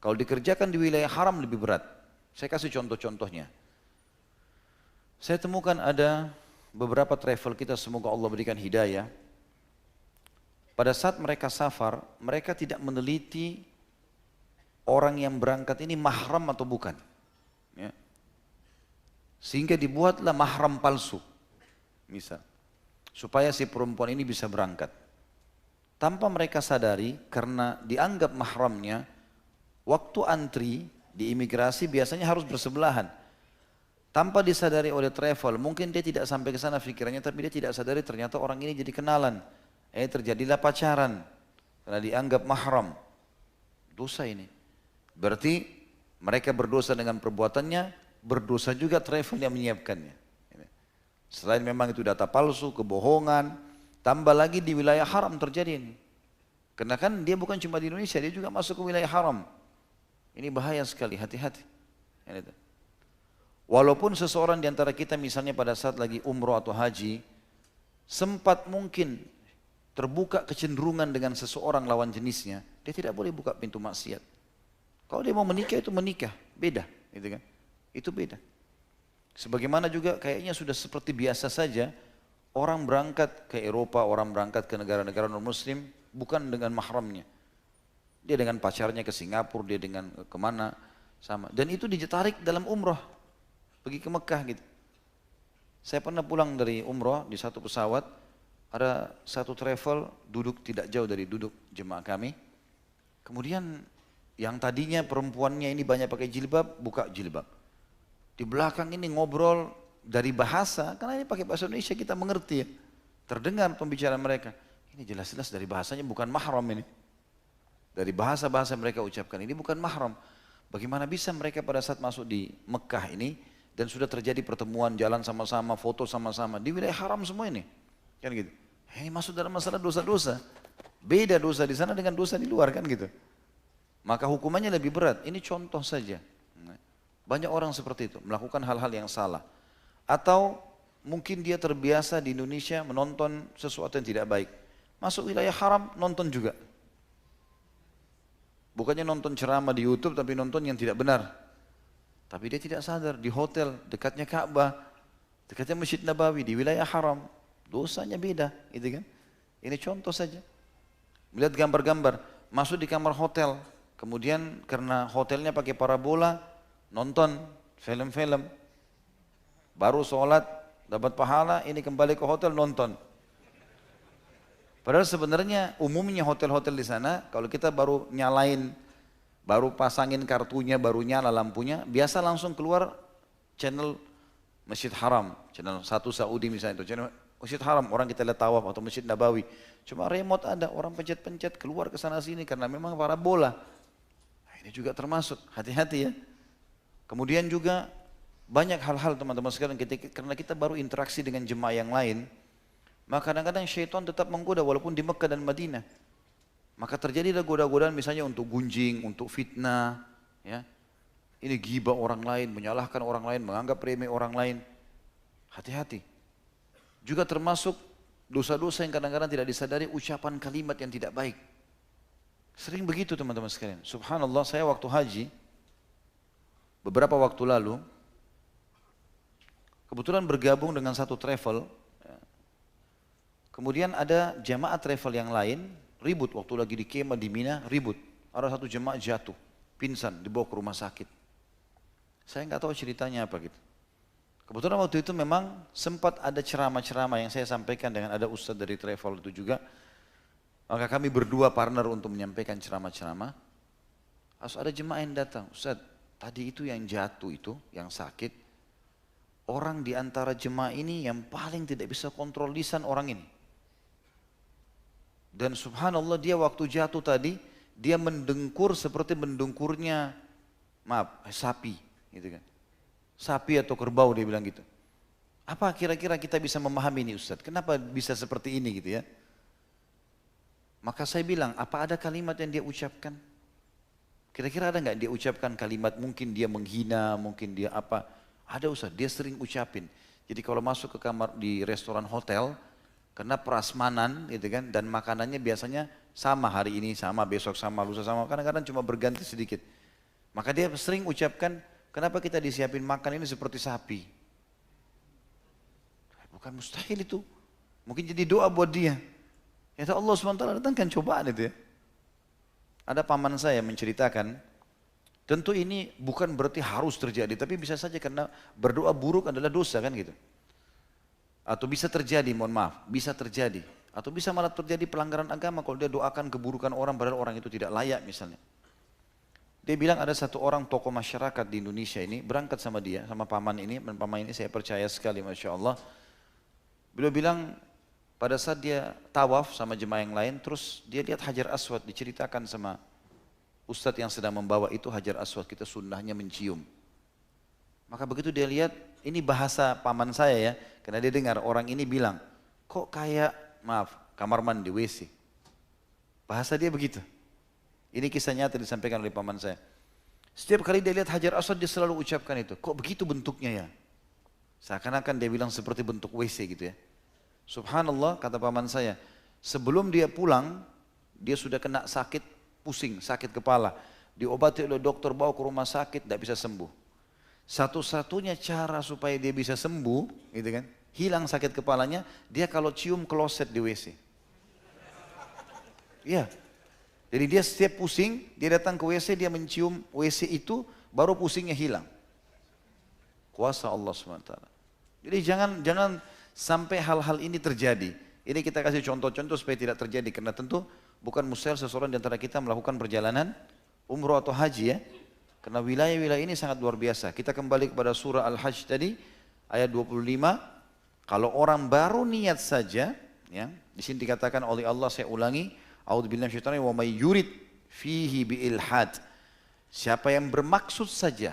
Kalau dikerjakan di wilayah haram lebih berat. Saya kasih contoh-contohnya. Saya temukan ada beberapa travel kita, semoga Allah berikan hidayah. Pada saat mereka safar, mereka tidak meneliti orang yang berangkat ini mahram atau bukan. Ya. Sehingga dibuatlah mahram palsu. Misal, supaya si perempuan ini bisa berangkat. Tanpa mereka sadari, karena dianggap mahramnya, waktu antri di imigrasi biasanya harus bersebelahan. Tanpa disadari oleh travel, mungkin dia tidak sampai ke sana pikirannya, tapi dia tidak sadari ternyata orang ini jadi kenalan. Terjadilah pacaran, karena dianggap mahram. Dosa ini. Berarti mereka berdosa dengan perbuatannya, berdosa juga travel yang menyiapkannya. Selain memang itu data palsu, kebohongan, tambah lagi di wilayah haram terjadi ini. Karena kan dia bukan cuma di Indonesia, dia juga masuk ke wilayah haram. Ini bahaya sekali, hati-hati. Walaupun seseorang di antara kita misalnya pada saat lagi umroh atau haji, sempat mungkin terbuka kecenderungan dengan seseorang lawan jenisnya, dia tidak boleh buka pintu maksiat. Kalau dia mau menikah itu menikah, beda, gitu kan? Itu beda. Sebagaimana juga kayaknya sudah seperti biasa saja orang berangkat ke Eropa, orang berangkat ke negara-negara non-Muslim bukan dengan mahramnya. Dia dengan pacarnya ke Singapura, dia dengan kemana sama. Dan itu ditarik dalam umroh, pergi ke Mekah gitu. Saya pernah pulang dari umroh di satu pesawat, ada satu travel duduk tidak jauh dari duduk jemaah kami. Kemudian yang tadinya perempuannya ini banyak pakai jilbab, buka jilbab. Di belakang ini ngobrol dari bahasa, karena ini pakai bahasa Indonesia kita mengerti ya. Terdengar pembicaraan mereka. Ini jelas-jelas dari bahasanya bukan mahram ini. Dari bahasa-bahasa mereka ucapkan ini bukan mahram. Bagaimana bisa mereka pada saat masuk di Mekah ini dan sudah terjadi pertemuan jalan sama-sama, foto sama-sama di wilayah haram semua ini. Kan gitu. Ini masuk dalam masalah dosa-dosa. Beda dosa di sana dengan dosa di luar kan gitu. Maka hukumannya lebih berat. Ini contoh saja. Banyak orang seperti itu, melakukan hal-hal yang salah. Atau mungkin dia terbiasa di Indonesia menonton sesuatu yang tidak baik. Masuk wilayah haram, nonton juga. Bukannya nonton ceramah di YouTube, tapi nonton yang tidak benar. Tapi dia tidak sadar, di hotel, dekatnya Ka'bah, dekatnya Masjid Nabawi, di wilayah haram. Dosanya beda, gitu kan. Ini contoh saja. Melihat gambar-gambar, masuk di kamar hotel. Kemudian karena hotelnya pakai parabola, nonton film-film, baru sholat, dapat pahala, ini kembali ke hotel nonton. Padahal sebenarnya umumnya hotel-hotel di sana, kalau kita baru nyalain, baru pasangin kartunya, baru nyala lampunya, biasa langsung keluar channel Masjid Haram, channel 1 Saudi misalnya itu, channel Masjid Haram, orang kita lihat tawaf atau Masjid Nabawi. Cuma remote ada, orang pencet-pencet keluar ke sana sini karena memang parabola. Nah, ini juga termasuk, hati-hati ya. Kemudian juga banyak hal-hal teman-teman sekalian karena kita baru interaksi dengan jemaah yang lain, maka kadang-kadang syaitan tetap menggoda walaupun di Mekah dan Madinah. Maka terjadilah goda-godaan misalnya untuk gunjing, untuk fitnah, ya. Ini ghibah orang lain, menyalahkan orang lain, menganggap remeh orang lain. Hati-hati. Juga termasuk dosa-dosa yang kadang-kadang tidak disadari, ucapan kalimat yang tidak baik. Sering begitu teman-teman sekalian. Subhanallah, saya waktu haji beberapa waktu lalu, kebetulan bergabung dengan satu travel, kemudian ada jamaah travel yang lain, ribut waktu lagi di kemah di Mina, ribut. Ada satu jemaah jatuh, pingsan, dibawa ke rumah sakit. Saya nggak tahu ceritanya apa gitu. Kebetulan waktu itu memang sempat ada ceramah-ceramah yang saya sampaikan dengan ada ustadz dari travel itu juga. Maka kami berdua partner untuk menyampaikan ceramah-ceramah. Harus ada jemaah yang datang, ustadz, tadi itu yang jatuh itu, yang sakit, orang di antara jemaah ini yang paling tidak bisa kontrol lisan orang ini. Dan subhanallah dia waktu jatuh tadi, dia mendengkur seperti mendengkurnya, sapi, gitu kan. Sapi atau kerbau dia bilang gitu. Apa kira-kira kita bisa memahami ini Ustaz? Kenapa bisa seperti ini gitu ya? Maka saya bilang, apa ada kalimat yang dia ucapkan? Kira-kira ada nggak dia ucapkan kalimat mungkin dia menghina, mungkin dia apa? Ada Ustaz, dia sering ucapin. Jadi kalau masuk ke kamar di restoran hotel, karena prasmanan gitu kan, dan makanannya biasanya sama hari ini, sama besok sama, lusa sama, kadang-kadang cuma berganti sedikit. Maka dia sering ucapkan, kenapa kita disiapin makan ini seperti sapi? Bukan mustahil itu. Mungkin jadi doa buat dia. Ya Allah SWT datangkan cobaan itu ya. Ada paman saya menceritakan, Tentu ini bukan berarti harus terjadi, tapi bisa saja karena berdoa buruk adalah dosa kan gitu. Atau bisa terjadi, mohon maaf, bisa terjadi. Atau bisa malah terjadi pelanggaran agama kalau dia doakan keburukan orang padahal orang itu tidak layak misalnya. Dia bilang ada satu orang tokoh masyarakat di Indonesia ini berangkat sama dia, sama paman ini, dan paman ini saya percaya sekali Masya Allah. Beliau bilang pada saat dia tawaf sama jemaah yang lain, terus dia lihat Hajar Aswad, diceritakan sama ustadz yang sedang membawa itu Hajar Aswad, kita sunnahnya mencium. Maka begitu dia lihat, ini bahasa paman saya ya, karena dia dengar orang ini bilang, kok kayak, maaf, kamar mandi, WC. Bahasa dia begitu. Ini kisah nyata disampaikan oleh paman saya. Setiap kali dia lihat Hajar Aswad dia selalu ucapkan itu. Kok begitu bentuknya ya? Seakan-akan dia bilang seperti bentuk WC gitu ya. Subhanallah kata paman saya. Sebelum dia pulang dia sudah kena sakit pusing, sakit kepala. Diobati oleh dokter bawa ke rumah sakit tidak bisa sembuh. Satu-satunya cara supaya dia bisa sembuh gitu kan. Hilang sakit kepalanya dia kalau cium kloset di WC. Iya. Jadi dia setiap pusing, dia datang ke WC, dia mencium WC itu, baru pusingnya hilang. Kuasa Allah SWT. Jadi jangan sampai hal-hal ini terjadi. Ini kita kasih contoh-contoh supaya tidak terjadi. Karena tentu bukan mustahil seseorang di antara kita melakukan perjalanan umroh atau haji ya. Karena wilayah-wilayah ini sangat luar biasa. Kita kembali kepada surah Al-Hajj tadi, ayat 25. Kalau orang baru niat saja, ya, di sini dikatakan oleh Allah, saya ulangi, A'udzubillahi minasyaitonir rajim, wa may yurid fihi bi ilhad. Siapa yang bermaksud saja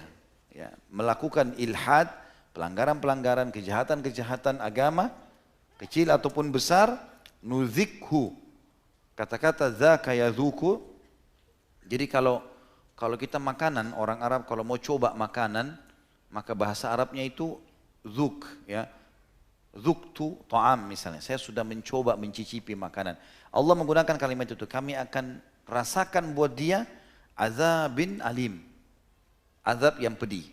ya, melakukan ilhad, pelanggaran-pelanggaran, kejahatan-kejahatan agama, kecil ataupun besar, nuzikhu. Kata-kata dzaka yadzuku. Jadi kalau kita makanan, orang Arab kalau mau coba makanan, maka bahasa Arabnya itu zuk ya. Zuktu ta'am misalnya, saya sudah mencoba mencicipi makanan. Allah menggunakan kalimat itu, kami akan rasakan buat dia azabin alim, azab yang pedih.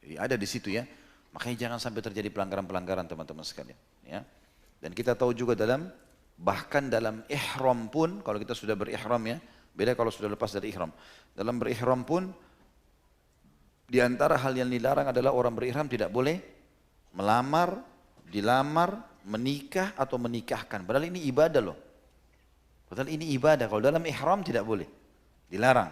Ya, ada di situ ya. Makanya jangan sampai terjadi pelanggaran-pelanggaran teman-teman sekalian. Ya. Dan kita tahu juga bahkan dalam ihram pun, kalau kita sudah berihram ya, beda kalau sudah lepas dari ihram. Dalam berihram pun, di antara hal yang dilarang adalah orang berihram tidak boleh melamar, dilamar, menikah atau menikahkan. Padahal ini ibadah loh. Padahal ini ibadah. Kalau dalam ihram tidak boleh. Dilarang.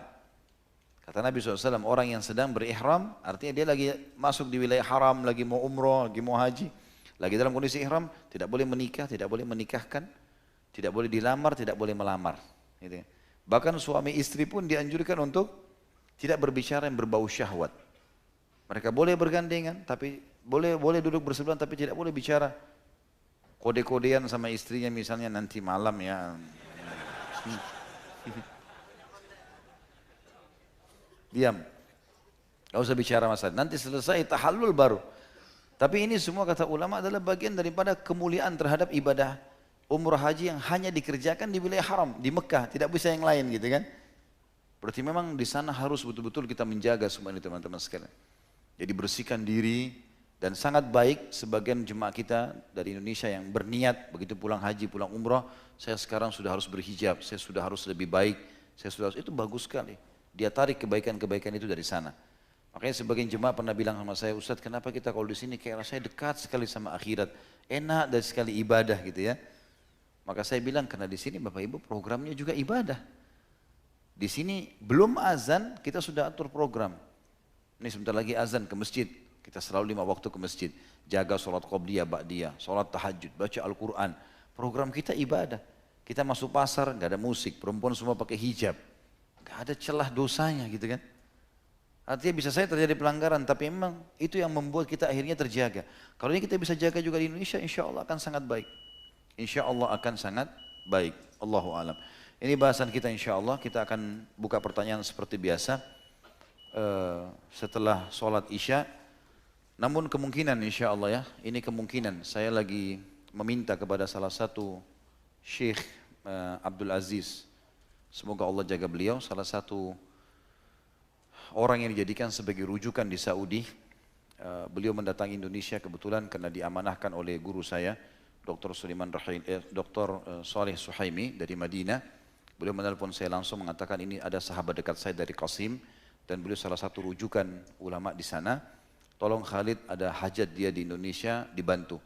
Kata Nabi SAW, orang yang sedang berihram, artinya dia lagi masuk di wilayah haram, lagi mau umroh, lagi mau haji. Lagi dalam kondisi ihram, tidak boleh menikah, tidak boleh menikahkan, tidak boleh dilamar, tidak boleh melamar. Gitu ya. Bahkan suami istri pun dianjurkan untuk tidak berbicara yang berbau syahwat. Mereka boleh bergandengan, tapi boleh duduk bersebelahan, tapi tidak boleh bicara kode-kodean sama istrinya misalnya nanti malam ya. Diam, gak usah bicara masalah. Nanti selesai tahallul baru. Tapi ini semua kata ulama adalah bagian daripada kemuliaan terhadap ibadah umrah haji yang hanya dikerjakan di wilayah haram, di Mekah, tidak bisa yang lain gitu kan. Berarti memang di sana harus betul-betul kita menjaga semua ini teman-teman sekalian. Jadi bersihkan diri, dan sangat baik sebagian jemaah kita dari Indonesia yang berniat begitu pulang haji, pulang umrah, saya sekarang sudah harus berhijab, saya sudah harus lebih baik, saya sudah harus, itu bagus sekali. Dia tarik kebaikan-kebaikan itu dari sana. Makanya sebagian jemaah pernah bilang sama saya, Ustadz kenapa kita kalau di sini kayak rasanya dekat sekali sama akhirat, enak dan sekali ibadah gitu ya. Maka saya bilang karena di sini Bapak Ibu programnya juga ibadah. Di sini belum azan kita sudah atur program. Ini sebentar lagi azan ke masjid. Kita selalu 5 waktu ke masjid. Jaga sholat qobliyah, ba'diyah, sholat tahajud, baca Al-Quran. Program kita ibadah. Kita masuk pasar, nggak ada musik. Perempuan semua pakai hijab. Nggak ada celah dosanya gitu kan. Artinya bisa saja terjadi pelanggaran, tapi memang itu yang membuat kita akhirnya terjaga. Kalau ini kita bisa jaga juga di Indonesia, insya Allah akan sangat baik. Insya Allah akan sangat baik. Allahu a'lam. Ini bahasan kita insya Allah. Kita akan buka pertanyaan seperti biasa. Setelah sholat isya, namun kemungkinan insya Allah ya, ini kemungkinan saya lagi meminta kepada salah satu Syekh Abdul Aziz, semoga Allah jaga beliau, salah satu orang yang dijadikan sebagai rujukan di Saudi. Beliau mendatangi Indonesia kebetulan karena diamanahkan oleh guru saya, Dr. Saleh Suhaimi dari Madinah. Beliau menelpon saya langsung mengatakan ini ada sahabat dekat saya dari Qasim, dan beliau salah satu rujukan ulama di sana. Tolong Khalid, ada hajat dia di Indonesia, dibantu.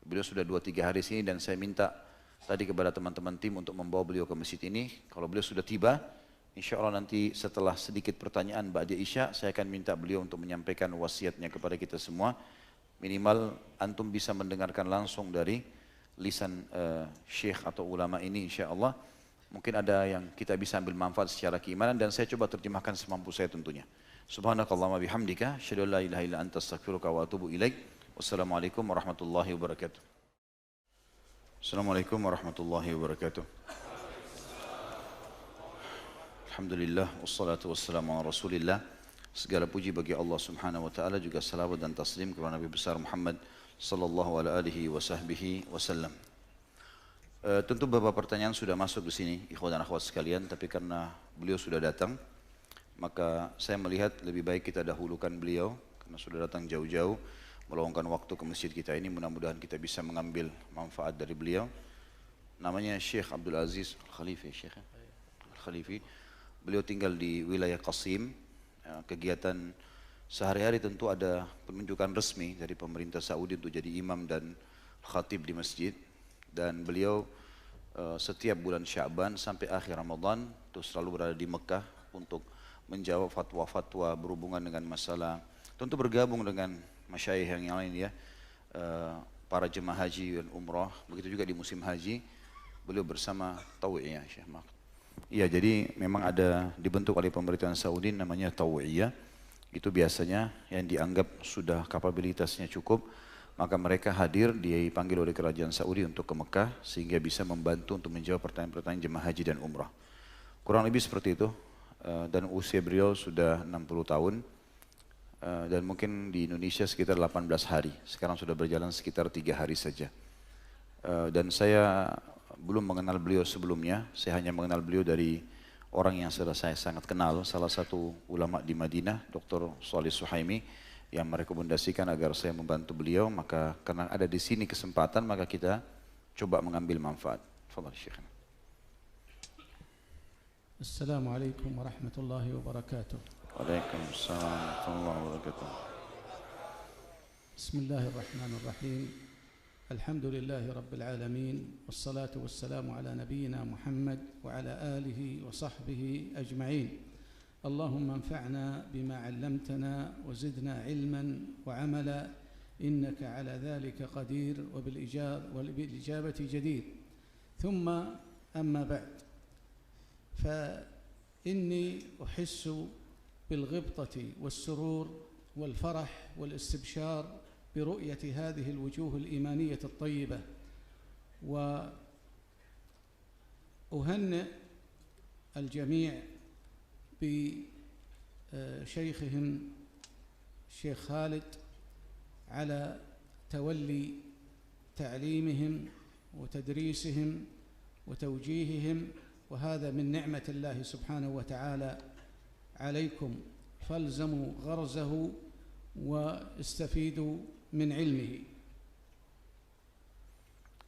Beliau sudah 2-3 hari sini dan saya minta tadi kepada teman-teman tim untuk membawa beliau ke masjid ini. Kalau beliau sudah tiba, insya Allah nanti setelah sedikit pertanyaan Ba'da Isya, saya akan minta beliau untuk menyampaikan wasiatnya kepada kita semua. Minimal antum bisa mendengarkan langsung dari lisan syekh atau ulama ini insya Allah. Mungkin ada yang kita bisa ambil manfaat secara keimanan dan saya coba terjemahkan semampu saya tentunya. Subhanakallahumma bihamdika, asyhadu an la ilaha illa anta astaghfiruka wa atubu ilaik. Wassalamualaikum warahmatullahi wabarakatuh. Assalamualaikum warahmatullahi wabarakatuh. Alhamdulillah, wassalatu wassalamu ala rasulillah. Segala puji bagi Allah subhanahu wa ta'ala, juga salawat dan taslim kepada Nabi besar Muhammad sallallahu alaihi wasallam. Tentu beberapa pertanyaan sudah masuk di sini, ikhwan dan akhwat sekalian, tapi karena beliau sudah datang, maka saya melihat lebih baik kita dahulukan beliau, karena sudah datang jauh-jauh, meluangkan waktu ke masjid kita ini, mudah-mudahan kita bisa mengambil manfaat dari beliau. Namanya Syekh Abdul Aziz Al-Khalifi, Syekh Al-Khalifi. Beliau tinggal di wilayah Qasim. Kegiatan sehari-hari tentu ada penunjukan resmi dari pemerintah Saudi untuk jadi imam dan khatib di masjid. Dan beliau setiap bulan Sya'ban sampai akhir Ramadan itu selalu berada di Mekah untuk menjawab fatwa-fatwa berhubungan dengan masalah, tentu bergabung dengan masyayikh yang lain ya, para jemaah haji dan umrah, begitu juga di musim haji beliau bersama Tawiyah Syekh Mak. Iya, jadi memang ada dibentuk oleh pemerintahan Saudi namanya Tawiyah. Itu biasanya yang dianggap sudah kapabilitasnya cukup, maka mereka hadir, dipanggil oleh kerajaan Saudi untuk ke Mekah sehingga bisa membantu untuk menjawab pertanyaan-pertanyaan jemaah haji dan umrah. Kurang lebih seperti itu. Dan usia beliau sudah 60 tahun. Dan mungkin di Indonesia sekitar 18 hari. Sekarang sudah berjalan sekitar 3 hari saja. Dan saya belum mengenal beliau sebelumnya. Saya hanya mengenal beliau dari orang yang sudah saya sangat kenal. Salah satu ulama di Madinah, Dr. Shalih Suhaimi, yang merekomendasikan agar saya membantu beliau. Maka karena ada di sini kesempatan, maka kita coba mengambil manfaat. Fadhal Syekh. Assalamualaikum warahmatullahi wabarakatuh. Waalaikumsalam warahmatullahi wabarakatuh. Bismillahirrahmanirrahim. Alhamdulillahi rabbil alamin. Wassalatu wassalamu ala nabiyyina Muhammad wa ala alihi wa sahbihi ajma'in. Allahumma anfa'na bima 'allamtana wa zidna 'ilman wa 'amala innaka 'ala dhalika qadir wa bil ijabati jadir. Thumma amma ba'd. فإني أحس بالغبطة والسرور والفرح والاستبشار برؤية هذه الوجوه الإيمانية الطيبة، وأهنئ الجميع بشيخهم الشيخ خالد على تولي تعليمهم وتدريسهم وتوجيههم، وهذا من نعمة الله سبحانه وتعالى عليكم، فالزموا غرزه واستفيدوا من علمه.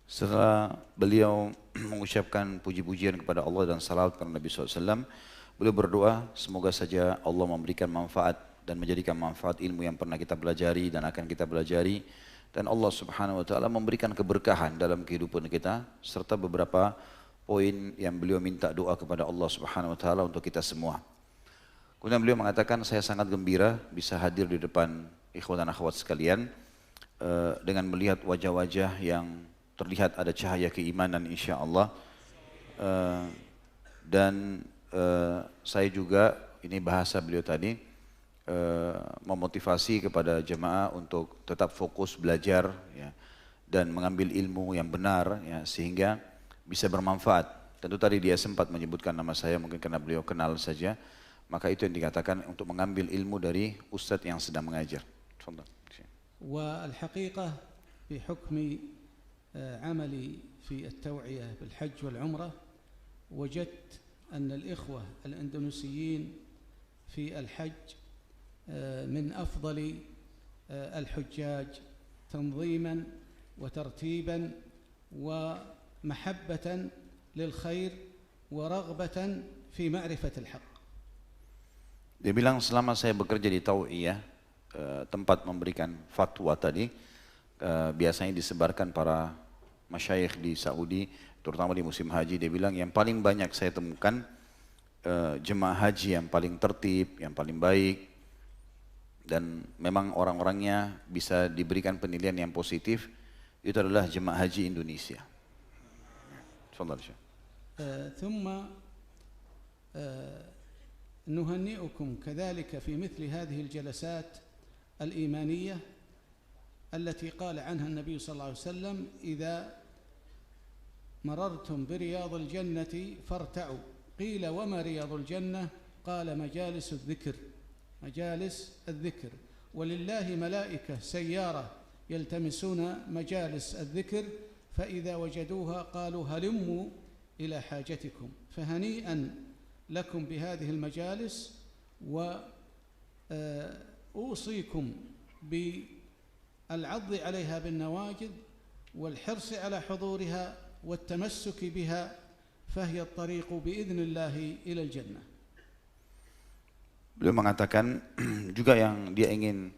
Setelah beliau mengucapkan puji-pujian kepada Allah dan salawat kepada Nabi SAW, beliau berdoa semoga saja Allah memberikan manfaat dan menjadikan manfaat ilmu yang pernah kita pelajari dan akan kita pelajari, dan Allah Subhanahu wa taala memberikan keberkahan dalam kehidupan kita, serta beberapa poin yang beliau minta doa kepada Allah Subhanahu wa taala untuk kita semua. Kemudian beliau mengatakan, saya sangat gembira bisa hadir di depan ikhwan dan akhwat sekalian dengan melihat wajah-wajah yang terlihat ada cahaya keimanan insyaallah. Dan saya juga, ini bahasa beliau tadi, memotivasi kepada jemaah untuk tetap fokus belajar ya, dan mengambil ilmu yang benar ya, sehingga bisa bermanfaat. Tentu tadi dia sempat menyebutkan nama saya, mungkin karena beliau kenal saja. Maka itu yang dikatakan untuk mengambil ilmu dari ustadz yang sedang mengajar. والحقيقة بحكم عملي في التوعية بالحج والعمرة وجدت أن الإخوة الأندونيسيين في الحج من أفضل الحجاج تنظيما وترتيبا ومحبة للخير ورغبة في معرفة الحق. Dia bilang selama saya bekerja di Tau'iyah, tempat memberikan fatwa tadi, biasanya disebarkan para masyayikh di Saudi, terutama di musim haji. Dia bilang yang paling banyak saya temukan jemaah haji yang paling tertib, yang paling baik, dan memang orang-orangnya bisa diberikan penilaian yang positif, itu adalah jemaah haji Indonesia. Tafadhal Syekh. ثم نهنئكم كذلك في مثل هذه الجلسات الإيمانية التي قال عنها النبي صلى الله عليه وسلم: إذا مررتم برياض الجنة فارتعوا. قيل: وما رياض الجنة؟ قال: مجالس الذكر، مجالس الذكر. ولله ملائكة سيارة يلتمسون مجالس الذكر، فإذا وجدوها قالوا: هلموا إلى حاجتكم. فهنيئا لكم بهذه المجالس، وأوصيكم بالعض عليها بالنواجذ والحرص على حضورها والتمسك بها، فهي الطريق بإذن الله إلى الجنة. Beliau mengatakan juga yang dia ingin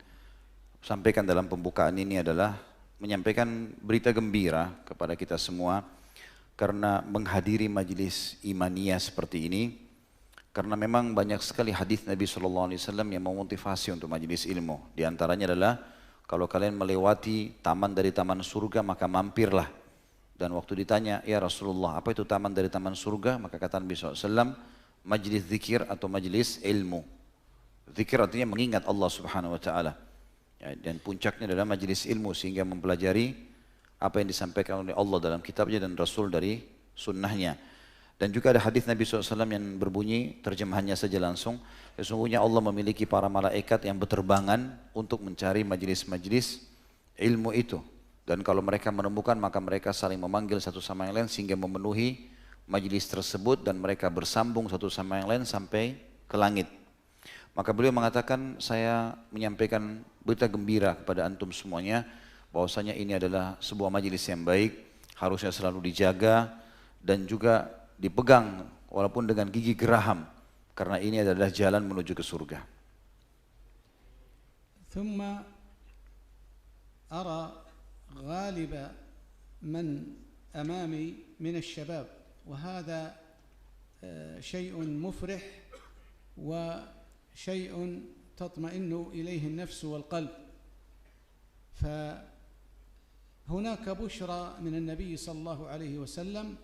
sampaikan dalam pembukaan ini adalah menyampaikan berita gembira kepada kita semua karena menghadiri majelis imaniyah seperti ini, karena memang banyak sekali hadis Nabi SAW yang memotivasi untuk majelis ilmu. Di antaranya adalah kalau kalian melewati taman dari taman surga maka mampirlah. Dan waktu ditanya, ya Rasulullah, apa itu taman dari taman surga? Maka kata Nabi SAW, majelis zikir atau majelis ilmu. Zikir artinya mengingat Allah Subhanahu Wa Taala. Ya, dan puncaknya adalah majelis ilmu sehingga mempelajari apa yang disampaikan oleh Allah dalam kitabnya dan Rasul dari sunnahnya. Dan juga ada hadis Nabi SAW yang berbunyi, terjemahannya saja langsung, sesungguhnya Allah memiliki para malaikat yang berterbangan untuk mencari majelis-majelis ilmu itu. Dan kalau mereka menemukan maka mereka saling memanggil satu sama yang lain sehingga memenuhi majelis tersebut dan mereka bersambung satu sama yang lain sampai ke langit. Maka beliau mengatakan, saya menyampaikan berita gembira kepada antum semuanya, bahwasanya ini adalah sebuah majelis yang baik, harusnya selalu dijaga dan juga dipegang walaupun dengan gigi geraham, karena ini adalah jalan menuju ke surga. ثم أرى غالب من أمامي من الشباب، وهذا شيء مفرح وشيء تطمئن إليه النفس والقلب. فهناك بشرى من النبي صلى الله عليه وسلم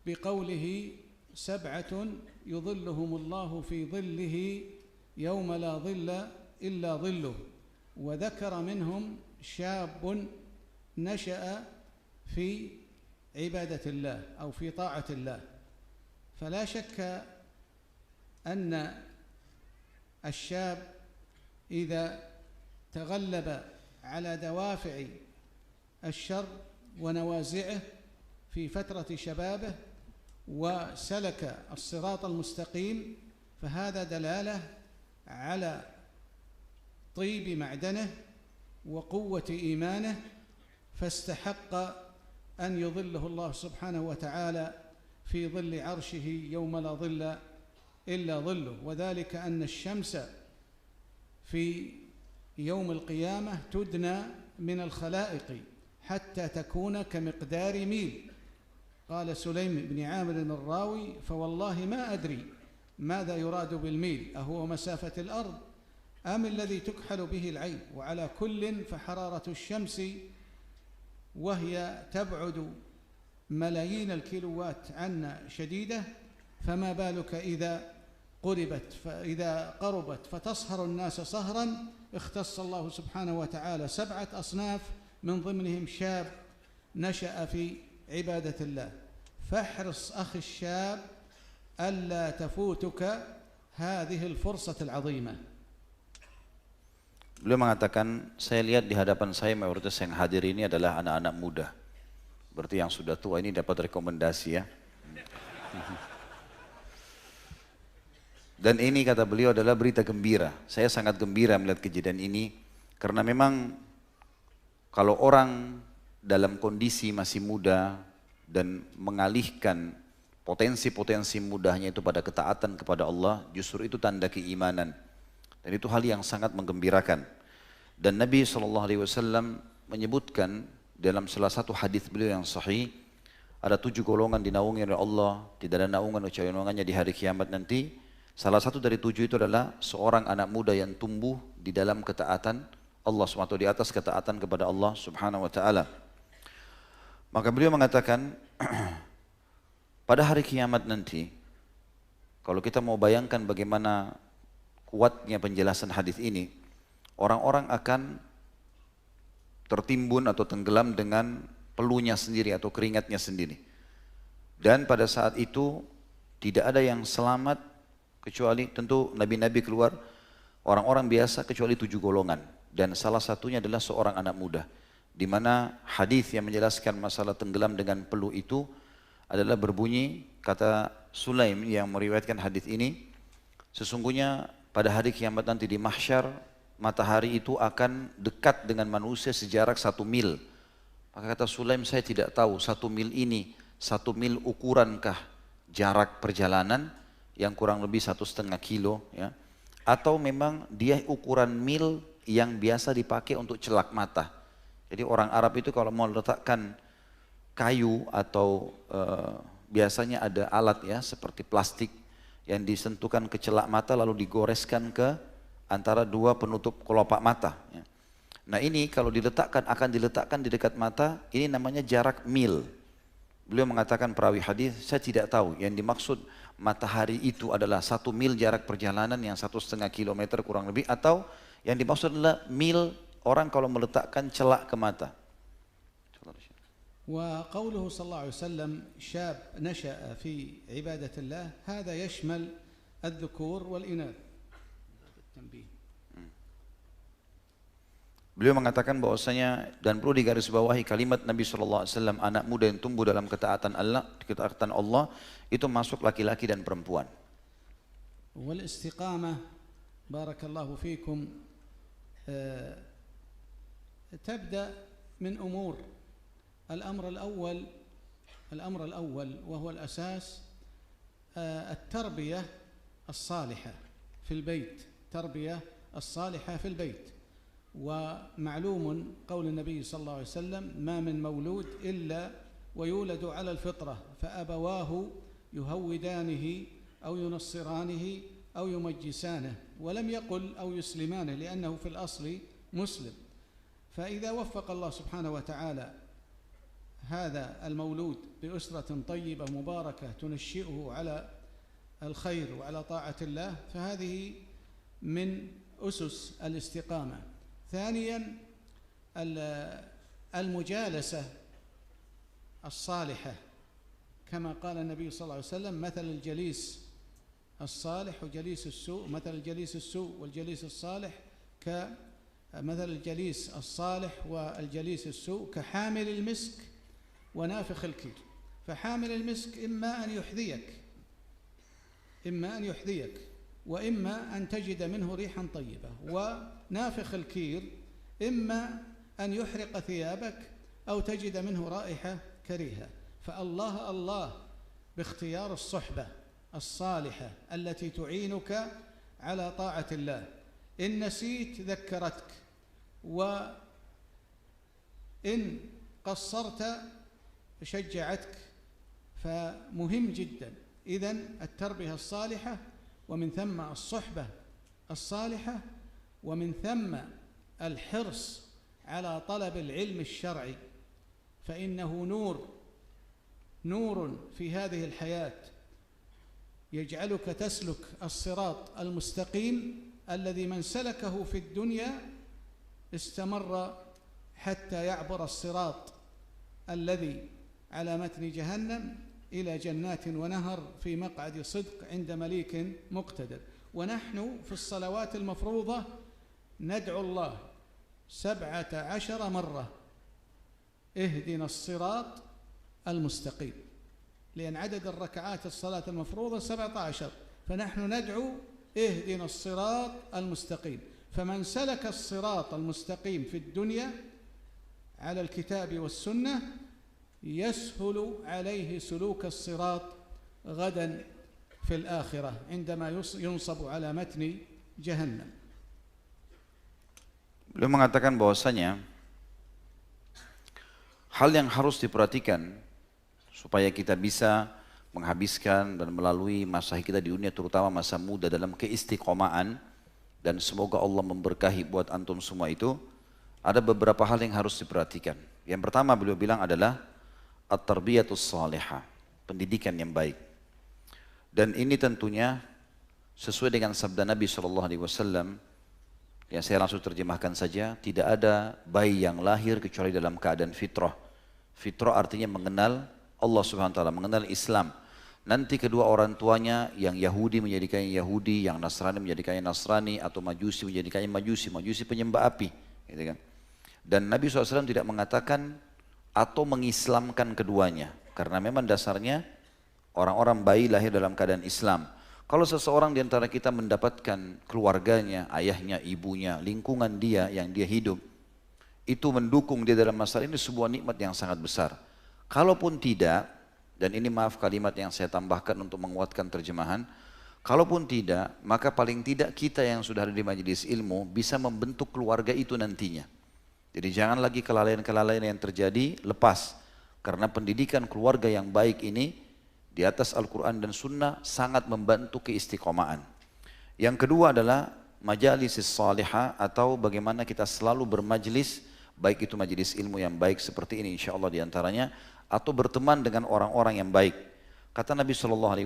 بقوله: 7 يظلهم الله في ظله يوم لا ظل إلا ظله. وذكر منهم شاب نشأ في عبادة الله أو في طاعة الله. فلا شك أن الشاب إذا تغلب على دوافع الشر ونوازعه في فترة شبابه وسلك الصراط المستقيم، فهذا دلالة على طيب معدنه وقوة إيمانه، فاستحق أن يظله الله سبحانه وتعالى في ظل عرشه يوم لا ظل إلا ظله. وذلك أن الشمس في يوم القيامة تدنى من الخلائق حتى تكون كمقدار ميل. قال سليم بن عامر الراوي: فوالله ما أدري ماذا يراد بالميل، أهو مسافة الأرض أم الذي تكحل به العين؟ وعلى كل فحرارة الشمس وهي تبعد ملايين الكيلوات عنا شديدة، فما بالك إذا قربت فتصهر الناس صهرا. اختص الله سبحانه وتعالى 7 أصناف من ضمنهم شاب نشأ في عبادة الله. فاحرص أخي الشاب ألا تفوتك هذه الفرصة العظيمة. Beliau mengatakan, saya lihat di hadapan saya mayoritas yang hadir ini adalah anak-anak muda. Berarti yang sudah tua ini dapat rekomendasi ya. Dan ini kata beliau adalah berita gembira. Saya sangat gembira melihat kejadian ini, karena memang kalau orang dalam kondisi masih muda dan mengalihkan potensi-potensi mudahnya itu pada ketaatan kepada Allah, justru itu tanda keimanan. Dan itu hal yang sangat menggembirakan. Dan Nabi SAW menyebutkan dalam salah satu hadis beliau yang sahih, ada 7 golongan dinaungi oleh Allah, tidak ada naungan kecuali naungannya di hari kiamat nanti. Salah satu dari 7 itu adalah seorang anak muda yang tumbuh di dalam ketaatan Allah SWT, di atas ketaatan kepada Allah Subhanahu wa Ta'ala. Maka beliau mengatakan, pada hari kiamat nanti, kalau kita mau bayangkan bagaimana kuatnya penjelasan hadis ini, orang-orang akan tertimbun atau tenggelam dengan peluhnya sendiri atau keringatnya sendiri. Dan pada saat itu tidak ada yang selamat kecuali tentu nabi-nabi keluar, orang-orang biasa kecuali 7 golongan. Dan salah satunya adalah seorang anak muda. Di mana hadis yang menjelaskan masalah tenggelam dengan peluh itu adalah berbunyi, kata Sulaim yang meriwayatkan hadis ini, sesungguhnya pada hari kiamat nanti di mahsyar, matahari itu akan dekat dengan manusia sejarak 1 mil. Maka kata Sulaim, saya tidak tahu 1 mil ini, 1 mil ukurankah jarak perjalanan yang kurang lebih 1,5 kilo, ya, atau memang dia ukuran mil yang biasa dipakai untuk celak mata. Jadi orang Arab itu kalau mau letakkan kayu atau biasanya ada alat ya seperti plastik yang disentuhkan ke celak mata lalu digoreskan ke antara 2 penutup kelopak mata. Ya. Nah ini kalau diletakkan, akan diletakkan di dekat mata, ini namanya jarak mil. Beliau mengatakan perawi hadis, saya tidak tahu yang dimaksud matahari itu adalah 1 mil jarak perjalanan yang 1,5 kilometer kurang lebih, atau yang dimaksud adalah mil orang kalau meletakkan celak ke mata. وقوله صلى الله عليه وسلم شاب نشأ في عبادة الله هذا يشمل الذكور والإناث. Beliau mengatakan bahwasanya dan perlu digarisbawahi kalimat Nabi SAW, anak muda yang tumbuh dalam ketaatan Allah itu masuk laki-laki dan perempuan. والاستقامة بارك الله فيكم تبدأ من أمور. الأمر الأول وهو الأساس التربية الصالحة في البيت، تربية الصالحة في البيت. ومعلوم قول النبي صلى الله عليه وسلم ما من مولود إلا ويولد على الفطرة فأبواه يهودانه أو ينصرانه أو يمجسانه، ولم يقل أو يسلمانه لأنه في الأصل مسلم. فإذا وفق الله سبحانه وتعالى هذا المولود بأسرة طيبة مباركة تنشئه على الخير وعلى طاعة الله، فهذه من أسس الاستقامة. ثانيا المجالسة الصالحة، كما قال النبي صلى الله عليه وسلم مثل الجليس الصالح وجليس السوء، مثل الجليس السوء والجليس الصالح كمثل الجليس الصالح والجليس السوء كحامل المسك ونافخ الكير. فحامل المسك إما أن يحذيك وإما أن تجد منه ريحا طيبة، ونافخ الكير إما أن يحرق ثيابك أو تجد منه رائحة كريهة. فالله باختيار الصحبة الصالحة التي تعينك على طاعة الله، إن نسيت ذكرتك، وإن قصرت شجعتك. فمهم جدا إذن التربية الصالحة، ومن ثم الصحبة الصالحة، ومن ثم الحرص على طلب العلم الشرعي، فإنه نور في هذه الحياة يجعلك تسلك الصراط المستقيم الذي من سلكه في الدنيا استمر حتى يعبر الصراط الذي على متن جهنم إلى جنات ونهر في مقعد صدق عند مليك مقتدر. ونحن في الصلوات المفروضة ندعو الله 17 مرة اهدنا الصراط المستقيم، لأن عدد الركعات الصلاة المفروضة 17، فنحن ندعو اهدنا الصراط المستقيم. فمن سلك الصراط المستقيم في الدنيا على الكتاب والسنة يسهل عليه سلوك الصراط غدا في الآخرة عندما ينصب على متن جهنم. Beliau mengatakan bahwasanya hal yang harus diperhatikan supaya kita bisa menghabiskan dan melalui masa kita di dunia, terutama masa muda, dalam keistiqomahan, dan semoga Allah memberkahi buat antum semua itu, ada beberapa hal yang harus diperhatikan. Yang pertama beliau bilang adalah at-tarbiyatus salihah, pendidikan yang baik. Dan ini tentunya sesuai dengan sabda Nabi SAW, yang saya langsung terjemahkan saja, tidak ada bayi yang lahir kecuali dalam keadaan fitrah. Fitrah artinya mengenal Allah Subhanahu wa taala, mengenal Islam. Nanti kedua orang tuanya, yang Yahudi menjadikannya Yahudi, yang Nasrani menjadikannya Nasrani, atau Majusi menjadikannya Majusi, Majusi penyembah api, gitu kan. Dan Nabi SAW tidak mengatakan atau mengislamkan keduanya, karena memang dasarnya orang-orang bayi lahir dalam keadaan Islam. Kalau seseorang di antara kita mendapatkan keluarganya, ayahnya, ibunya, lingkungan dia yang dia hidup, itu mendukung dia dalam masalah ini, sebuah nikmat yang sangat besar. Kalaupun tidak, dan ini maaf kalimat yang saya tambahkan untuk menguatkan terjemahan, kalaupun tidak, maka paling tidak kita yang sudah ada di majelis ilmu bisa membentuk keluarga itu nantinya. Jadi jangan lagi kelalaian-kelalaian yang terjadi, lepas. Karena pendidikan keluarga yang baik ini di atas Al-Quran dan Sunnah sangat membantu keistiqomahan. Yang kedua adalah majalis salihah, atau bagaimana kita selalu bermajlis, baik itu majelis ilmu yang baik seperti ini insya Allah diantaranya, atau berteman dengan orang-orang yang baik. Kata Nabi SAW,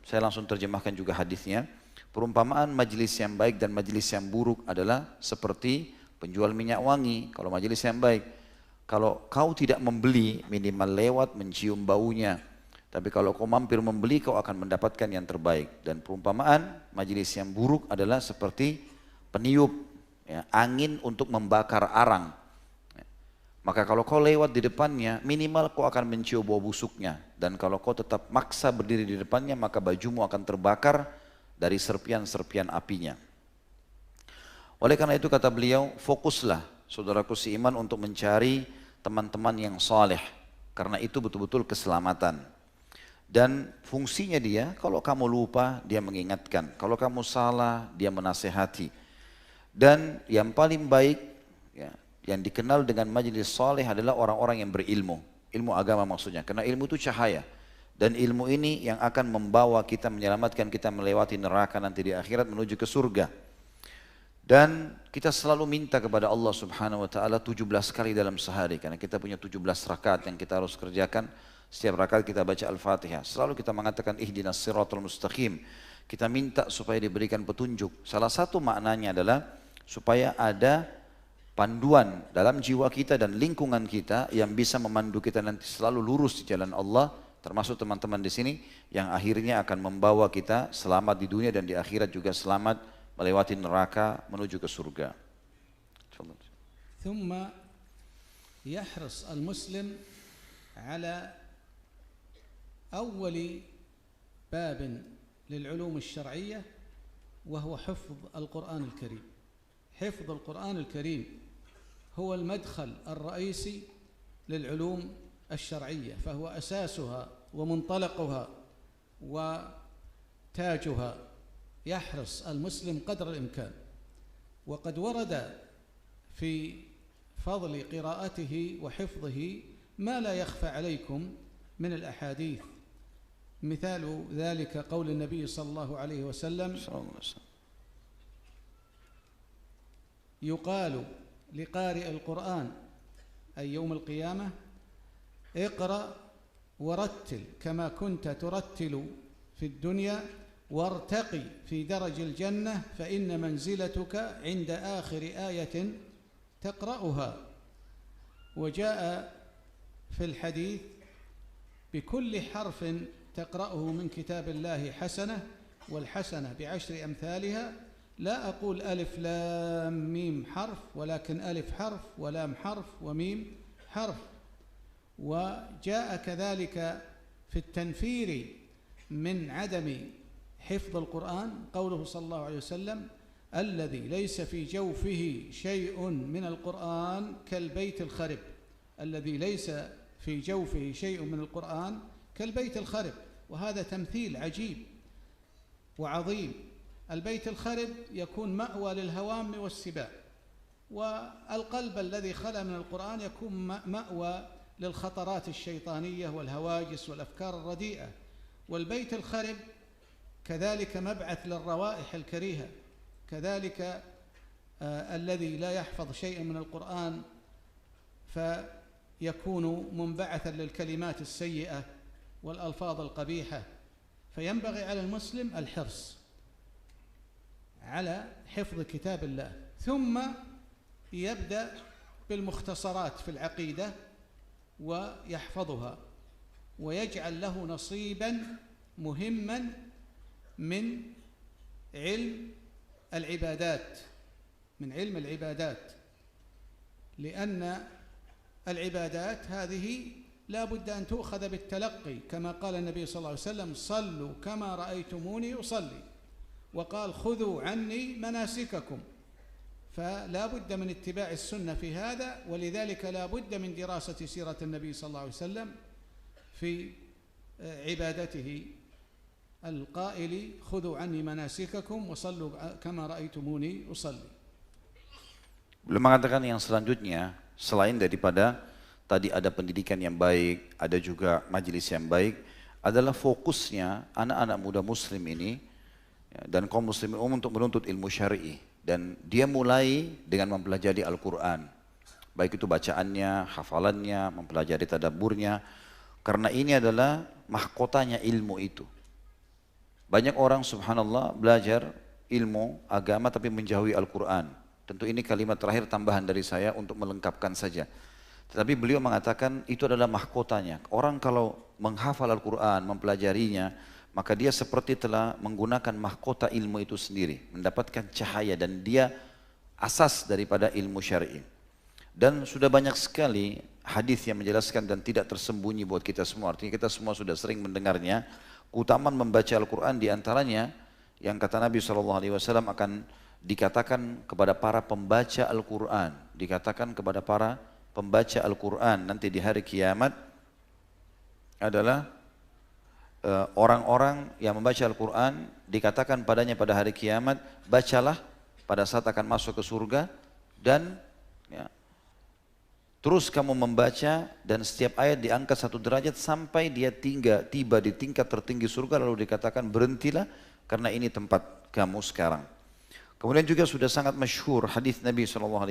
saya langsung terjemahkan juga hadisnya, perumpamaan majelis yang baik dan majelis yang buruk adalah seperti penjual minyak wangi. Kalau majelis yang baik, kalau kau tidak membeli, minimal lewat mencium baunya. Tapi kalau kau mampir membeli, kau akan mendapatkan yang terbaik. Dan perumpamaan majelis yang buruk adalah seperti peniup, ya, angin untuk membakar arang. Maka kalau kau lewat di depannya, minimal kau akan mencium bau busuknya. Dan kalau kau tetap maksa berdiri di depannya, maka bajumu akan terbakar dari serpian-serpian apinya. Oleh karena itu kata beliau, fokuslah saudaraku seiman untuk mencari teman-teman yang saleh. Karena itu betul-betul keselamatan. Dan fungsinya dia, kalau kamu lupa, dia mengingatkan. Kalau kamu salah, dia menasehati. Dan yang paling baik, ya, yang dikenal dengan majelis saleh adalah orang-orang yang berilmu. Ilmu agama maksudnya, karena ilmu itu cahaya. Dan ilmu ini yang akan membawa kita, menyelamatkan kita melewati neraka nanti di akhirat menuju ke surga. Dan kita selalu minta kepada Allah Subhanahu wa taala 17 kali dalam sehari, karena kita punya 17 rakaat yang kita harus kerjakan. Setiap rakaat kita baca Al-Fatihah. Selalu kita mengatakan ihdinas siratal mustaqim. Kita minta supaya diberikan petunjuk. Salah satu maknanya adalah supaya ada panduan dalam jiwa kita dan lingkungan kita yang bisa memandu kita nanti selalu lurus di jalan Allah, termasuk teman-teman di sini yang akhirnya akan membawa kita selamat di dunia dan di akhirat juga selamat melewati neraka menuju ke surga. ثم يحرص المسلم على أول باب للعلوم الشرعية وهو حفظ القرآن الكريم. حفظ القرآن الكريم هو المدخل الرئيسي للعلوم الشرعية، فهو أساسها ومنطلقها وتاجها. يحرص المسلم قدر الإمكان. وقد ورد في فضل قراءته وحفظه ما لا يخفى عليكم من الأحاديث. مثال ذلك قول النبي صلى الله عليه وسلم: يقال لقارئ القرآن أي يوم القيامة: اقرأ ورتل كما كنت ترتل في الدنيا وارتقي في درج الجنة فإن منزلتك عند آخر آية تقرأها. وجاء في الحديث: بكل حرف تقرأه من كتاب الله حسنة، والحسنة بعشر أمثالها. لا أقول ألف لام ميم حرف، ولكن ألف حرف ولام حرف وميم حرف. وجاء كذلك في التنفير من عدم حفظ القرآن قوله صلى الله عليه وسلم: الذي ليس في جوفه شيء من القرآن كالبيت الخرب. الذي ليس في جوفه شيء من القرآن كالبيت الخرب. وهذا تمثيل عجيب وعظيم. البيت الخرب يكون مأوى للهوام والسباع، والقلب الذي خلا من القرآن يكون مأوى للخطرات الشيطانية والهواجس والأفكار الرديئة. والبيت الخرب كذلك مبعث للروائح الكريهة، كذلك الذي لا يحفظ شيئا من القرآن فيكون منبعثا للكلمات السيئة والألفاظ القبيحة. فينبغي على المسلم الحرص على حفظ كتاب الله، ثم يبدأ بالمختصرات في العقيدة ويحفظها، ويجعل له نصيبا مهما من علم العبادات، من علم العبادات، لأن العبادات هذه لا بد أن تؤخذ بالتلقي، كما قال النبي صلى الله عليه وسلم: صلوا كما رأيتموني أصلي، وقال: خذوا عني مناسككم. فلا بد من اتباع السنة في هذا، ولذلك لا بد من دراسة سيرة النبي صلى الله عليه وسلم في عبادته، القائل: خذوا عني مناسككم وصلوا كما رأيتموني أصلي. Beliau mengatakan yang selanjutnya, selain daripada tadi ada pendidikan yang baik, ada juga majelis yang baik, adalah fokusnya anak-anak muda muslim ini dan kaum muslimin umum untuk menuntut ilmu syar'i. Dan dia mulai dengan mempelajari Al-Quran, baik itu bacaannya, hafalannya, mempelajari tadabburnya, karena ini adalah mahkotanya ilmu itu. Banyak orang subhanallah belajar ilmu agama tapi menjauhi Al-Quran. Tentu ini kalimat terakhir tambahan dari saya untuk melengkapkan saja. Tetapi beliau mengatakan itu adalah mahkotanya. Orang kalau menghafal Al-Quran, mempelajarinya, maka dia seperti telah menggunakan mahkota ilmu itu sendiri, mendapatkan cahaya, dan dia asas daripada ilmu syar'i. Dan sudah banyak sekali hadis yang menjelaskan dan tidak tersembunyi buat kita semua, artinya kita semua sudah sering mendengarnya. Keutamaan membaca Al-Quran diantaranya yang kata Nabi SAW akan dikatakan kepada para pembaca Al-Quran, dikatakan kepada para pembaca Al-Quran nanti di hari kiamat adalah orang-orang yang membaca Al-Quran, dikatakan padanya pada hari kiamat, bacalah pada saat akan masuk ke surga, dan ya, terus kamu membaca, dan setiap ayat diangkat 1 derajat sampai dia tiba di tingkat tertinggi surga, lalu dikatakan berhentilah karena ini tempat kamu sekarang. Kemudian juga sudah sangat masyhur hadis Nabi SAW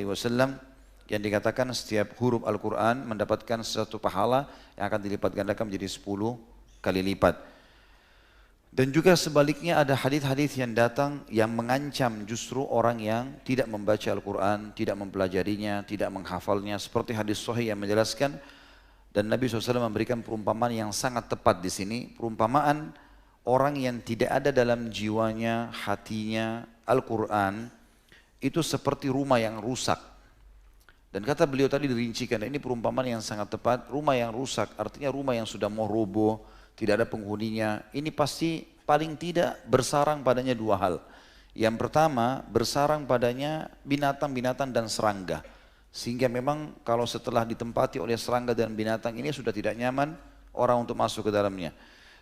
yang dikatakan setiap huruf Al-Quran mendapatkan satu pahala yang akan dilipat gandakan menjadi 10 kali lipat. Dan juga sebaliknya ada hadis-hadis yang datang yang mengancam justru orang yang tidak membaca Al-Quran, tidak mempelajarinya, tidak menghafalnya, seperti hadis sahih yang menjelaskan, dan Nabi SAW memberikan perumpamaan yang sangat tepat di sini, perumpamaan orang yang tidak ada dalam jiwanya, hatinya Al-Quran, itu seperti rumah yang rusak. Dan kata beliau tadi dirincikan, ini perumpamaan yang sangat tepat, rumah yang rusak artinya rumah yang sudah mau roboh, tidak ada penghuninya. Ini pasti paling tidak bersarang padanya 2 hal. Yang pertama, bersarang padanya binatang-binatang dan serangga. Sehingga memang kalau setelah ditempati oleh serangga dan binatang ini sudah tidak nyaman orang untuk masuk ke dalamnya.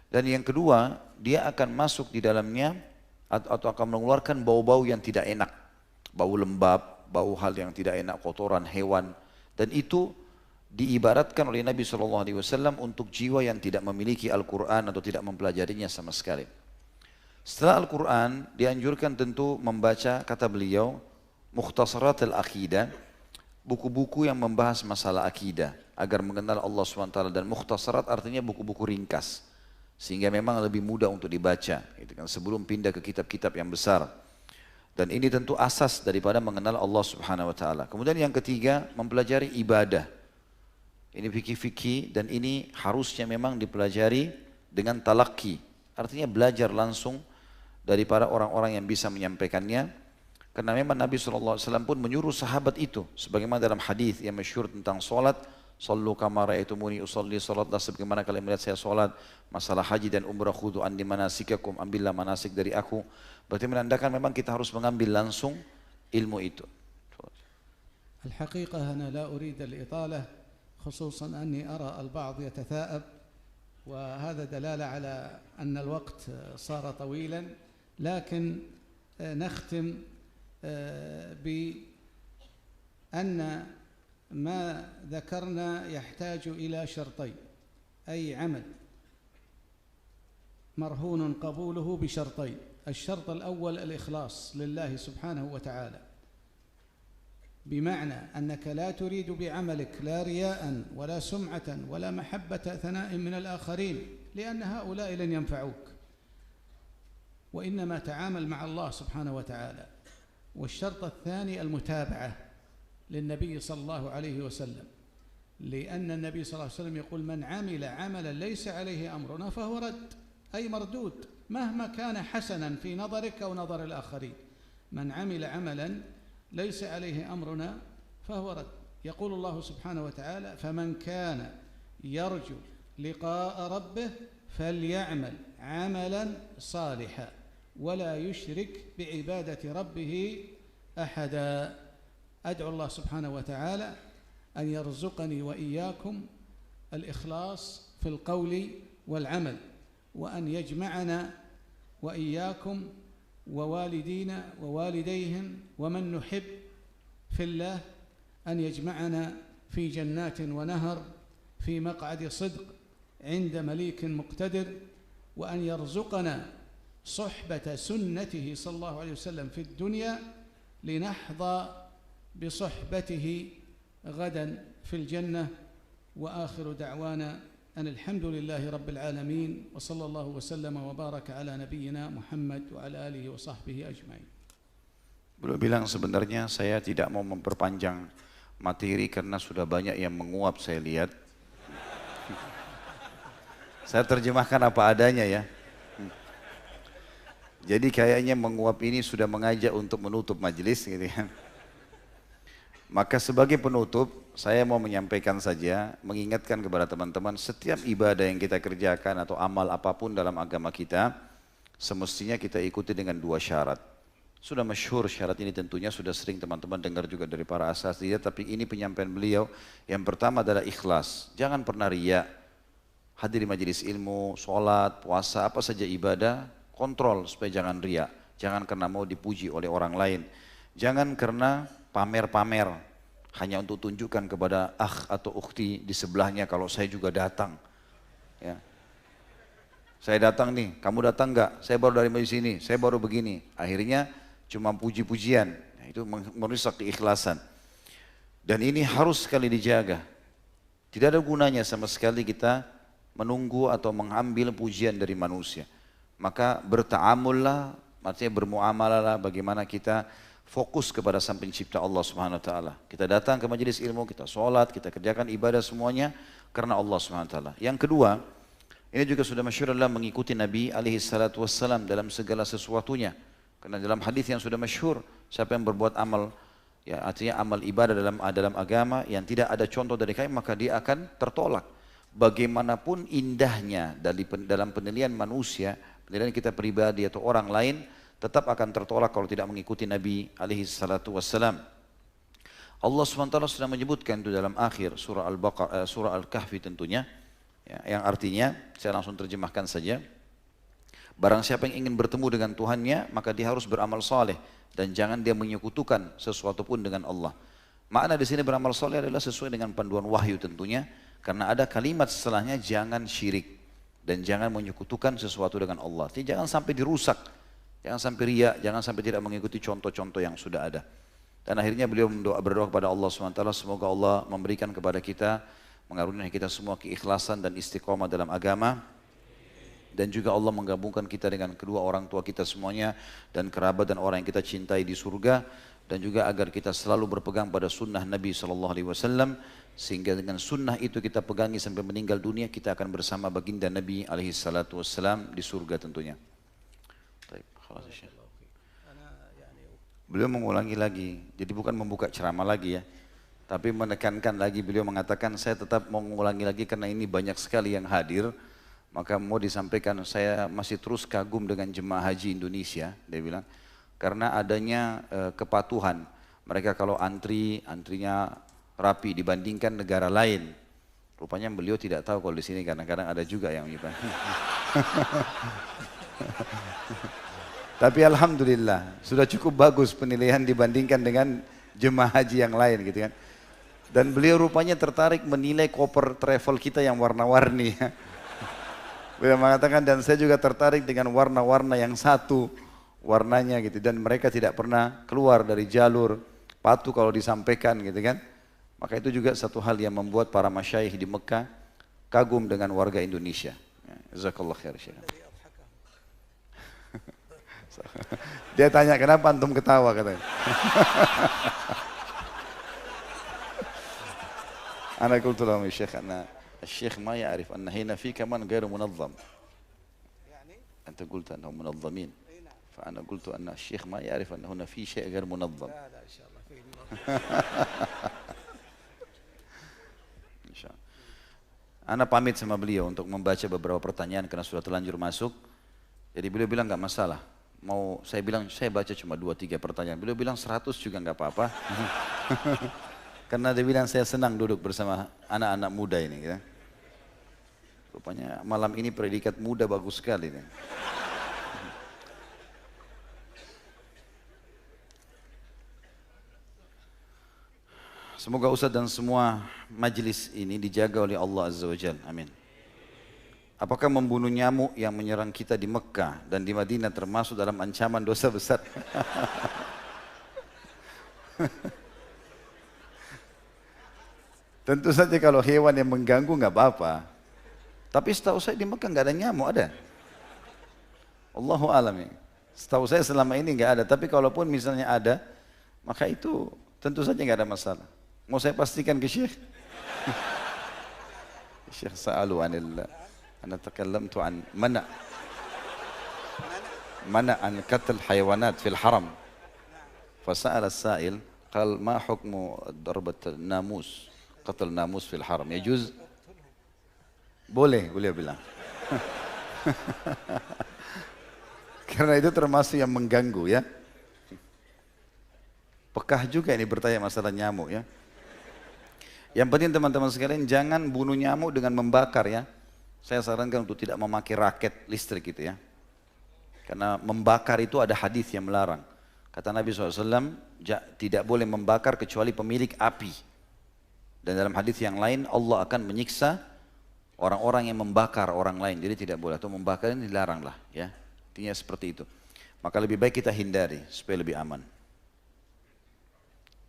Dan yang kedua, dia akan masuk di dalamnya atau akan mengeluarkan bau-bau yang tidak enak. Bau lembab, bau hal yang tidak enak, kotoran hewan. Dan itu diibaratkan oleh Nabi SAW untuk jiwa yang tidak memiliki Al-Quran atau tidak mempelajarinya sama sekali. Setelah Al-Quran dianjurkan tentu membaca, kata beliau, Mukhtasarat al-Aqidah, buku-buku yang membahas masalah akidah agar mengenal Allah SWT. Dan mukhtasarat artinya buku-buku ringkas, sehingga memang lebih mudah untuk dibaca gitu kan, sebelum pindah ke kitab-kitab yang besar. Dan ini tentu asas daripada mengenal Allah Subhanahu wa taala. Kemudian yang ketiga, mempelajari ibadah. Ini fikih-fikih, dan ini harusnya memang dipelajari dengan talaqi, artinya belajar langsung daripada orang-orang yang bisa menyampaikannya. Karena memang Nabi SAW pun menyuruh sahabat itu, sebagaimana dalam hadis yang masyhur tentang solat, sallu kama ra'aitumuni usalli, salatlah sebagaimana kalian melihat saya solat. Masalah haji dan umrah, khudu anni manasikakum, ambillah manasik dari aku. Berarti menandakan memang kita harus mengambil langsung ilmu itu. الحقيقة أنا لا أريد الإطالة، خصوصا أني أرى البعض يتثاءب وهذا دلالة على أن الوقت صار طويلا، لكن نختم بأن ما ذكرنا يحتاج إلى شرطين، أي عمل مرهون قبوله بشرطين. الشرط الأول الإخلاص لله سبحانه وتعالى، بمعنى أنك لا تريد بعملك لا رياء ولا سمعة ولا محبة ثناء من الآخرين، لأن هؤلاء لن ينفعوك، وإنما تعامل مع الله سبحانه وتعالى. والشرط الثاني المتابعة للنبي صلى الله عليه وسلم، لأن النبي صلى الله عليه وسلم يقول: من عمل عملا ليس عليه أمرنا فهو رد، أي مردود، مهما كان حسنا في نظرك أو نظر الآخرين. من عمل عملا ليس عليه أمرنا فهو رد. يقول الله سبحانه وتعالى: فمن كان يرجو لقاء ربه فليعمل عملا صالحا ولا يشرك بعبادة ربه أحدا. أدعو الله سبحانه وتعالى أن يرزقني وإياكم الإخلاص في القول والعمل، وأن يجمعنا وإياكم ووالدينا ووالديهم ومن نحب في الله، أن يجمعنا في جنات ونهر في مقعد صدق عند مليك مقتدر، وأن يرزقنا صحبة سنته صلى الله عليه وسلم في الدنيا لنحظى بصحبته غدا في الجنة. وآخر دعوانا أن الحمد لله رب العالمين، وصلى الله وسلم وبارك على نبينا محمد وعلى آله وصحبه أجمعين. Beliau bilang sebenarnya saya tidak mau memperpanjang materi karena sudah banyak yang menguap saya lihat. Saya terjemahkan apa adanya ya. Jadi kayaknya menguap ini sudah mengajak untuk menutup majelis gitu ya. Maka sebagai penutup saya mau menyampaikan saja, mengingatkan kepada teman-teman, setiap ibadah yang kita kerjakan atau amal apapun dalam agama kita, semestinya kita ikuti dengan dua syarat. Sudah masyhur syarat ini, tentunya sudah sering teman-teman dengar juga dari para asatidz, tapi ini penyampaian beliau. Yang pertama adalah ikhlas, jangan pernah riya. Hadir di majelis ilmu, sholat, puasa, apa saja ibadah, kontrol supaya jangan riya. Jangan karena mau dipuji oleh orang lain. Jangan karena pamer-pamer, hanya untuk tunjukkan kepada akh atau ukhti di sebelahnya kalau saya juga datang. Ya. Saya datang nih, kamu datang enggak? Saya baru dari majelis ini, saya baru begini. Akhirnya cuma puji-pujian, itu merusak keikhlasan. Dan ini harus sekali dijaga. Tidak ada gunanya sama sekali kita menunggu atau mengambil pujian dari manusia. Maka berta'amullah, artinya bermuamalah, bagaimana kita fokus kepada sang pencipta Allah Subhanahu wa taala. Kita datang ke majelis ilmu, kita sholat, kita kerjakan ibadah semuanya karena Allah Subhanahu wa taala. Yang kedua, ini juga sudah masyhur adalah mengikuti Nabi alaihi salatu wassalam dalam segala sesuatunya. Karena dalam hadis yang sudah masyhur, siapa yang berbuat amal, ya artinya amal ibadah dalam agama yang tidak ada contoh dari kami, maka dia akan tertolak. Bagaimanapun indahnya dalam penilaian manusia, penilaian kita pribadi atau orang lain, tetap akan tertolak kalau tidak mengikuti Nabi alaihi salatu wassalam. Allah SWT sudah menyebutkan itu dalam akhir surah Al-Baqarah, surah Al-Kahfi tentunya, ya, yang artinya, saya langsung terjemahkan saja. Barang siapa yang ingin bertemu dengan Tuhannya, maka dia harus beramal saleh dan jangan dia menyekutukan sesuatu pun dengan Allah. Makna di sini beramal saleh adalah sesuai dengan panduan wahyu tentunya, karena ada kalimat setelahnya, jangan syirik dan jangan menyekutukan sesuatu dengan Allah. Jadi jangan sampai dirusak. Jangan sampai riya, jangan sampai tidak mengikuti contoh-contoh yang sudah ada. Dan akhirnya beliau berdoa kepada Allah SWT, semoga Allah memberikan kepada kita, mengaruniai kita semua keikhlasan dan istiqomah dalam agama. Dan juga Allah menggabungkan kita dengan kedua orang tua kita semuanya, dan kerabat dan orang yang kita cintai di surga. Dan juga agar kita selalu berpegang pada sunnah Nabi SAW, sehingga dengan sunnah itu kita pegangi sampai meninggal dunia, kita akan bersama baginda Nabi SAW di surga tentunya. Beliau mengulangi lagi, jadi bukan membuka ceramah lagi ya, tapi menekankan lagi. Beliau mengatakan, saya tetap mau mengulangi lagi karena ini banyak sekali yang hadir, maka mau disampaikan, saya masih terus kagum dengan jemaah haji Indonesia, dia bilang, karena adanya kepatuhan. Mereka kalau antrinya rapi dibandingkan negara lain. Rupanya beliau tidak tahu kalau di sini kadang-kadang ada juga yang menyimpang. Tapi alhamdulillah sudah cukup bagus penilaian dibandingkan dengan jemaah haji yang lain gitu kan. Dan beliau rupanya tertarik menilai koper travel kita yang warna-warni. Beliau mengatakan dan saya juga tertarik dengan warna-warna yang satu warnanya gitu. Dan mereka tidak pernah keluar dari jalur patuh kalau disampaikan gitu kan. Maka itu juga satu hal yang membuat para masyayikh di Mekah kagum dengan warga Indonesia. Jazakallah khair Syekh. Dia tanya kenapa antum ketawa katanya. Ana qultu lahum ya Syekh anna الشيخ ما يعرف أن هنا في كمان غير منظم. أنت قلت أنهم منظمين. فأنا قلت أن الشيخ ما يعرف أن هنا في شيء غير منظم. لا لا إن شاء الله في منظم. Ana pamit sama beliau untuk membaca beberapa pertanyaan karena sudah terlanjur masuk. Jadi beliau bilang nggak masalah. Mau saya bilang saya baca cuma 2-3 pertanyaan. Beliau bilang 100 juga nggak apa-apa. Karena dia bilang saya senang duduk bersama anak-anak muda ini. Ya. Rupanya malam ini predikat muda bagus sekali. Ya. Semoga Ustadz dan semua majelis ini dijaga oleh Allah Azza wa Jalla. Amin. Apakah membunuh nyamuk yang menyerang kita di Mekah dan di Madinah termasuk dalam ancaman dosa besar? Tentu saja kalau hewan yang mengganggu nggak apa-apa. Tapi setahu saya di Mekah nggak ada nyamuk, ada? Allahu a'lam. Setahu saya selama ini nggak ada. Tapi kalaupun misalnya ada, maka itu tentu saja nggak ada masalah. Mau saya pastikan ke Syekh? Syekh sa'alu anillah. Ana takallamtu an mana an qatl hayawanat fil haram. Fasa'ala as-sa'il qal ma hukmu darbat namus qatl namus fil haram yajuz? Boleh, beliau bilang. Karena itu termasuk yang mengganggu ya. Pekah juga ini bertanya masalah nyamuk ya. Yang penting teman-teman sekalian jangan bunuh nyamuk dengan membakar ya. Saya sarankan untuk tidak memakai raket listrik gitu ya. Karena membakar itu ada hadis yang melarang. Kata Nabi SAW, tidak boleh membakar kecuali pemilik api. Dan dalam hadis yang lain Allah akan menyiksa orang-orang yang membakar orang lain. Jadi tidak boleh. Atau membakar ini dilarang lah ya. Intinya seperti itu. Maka lebih baik kita hindari supaya lebih aman.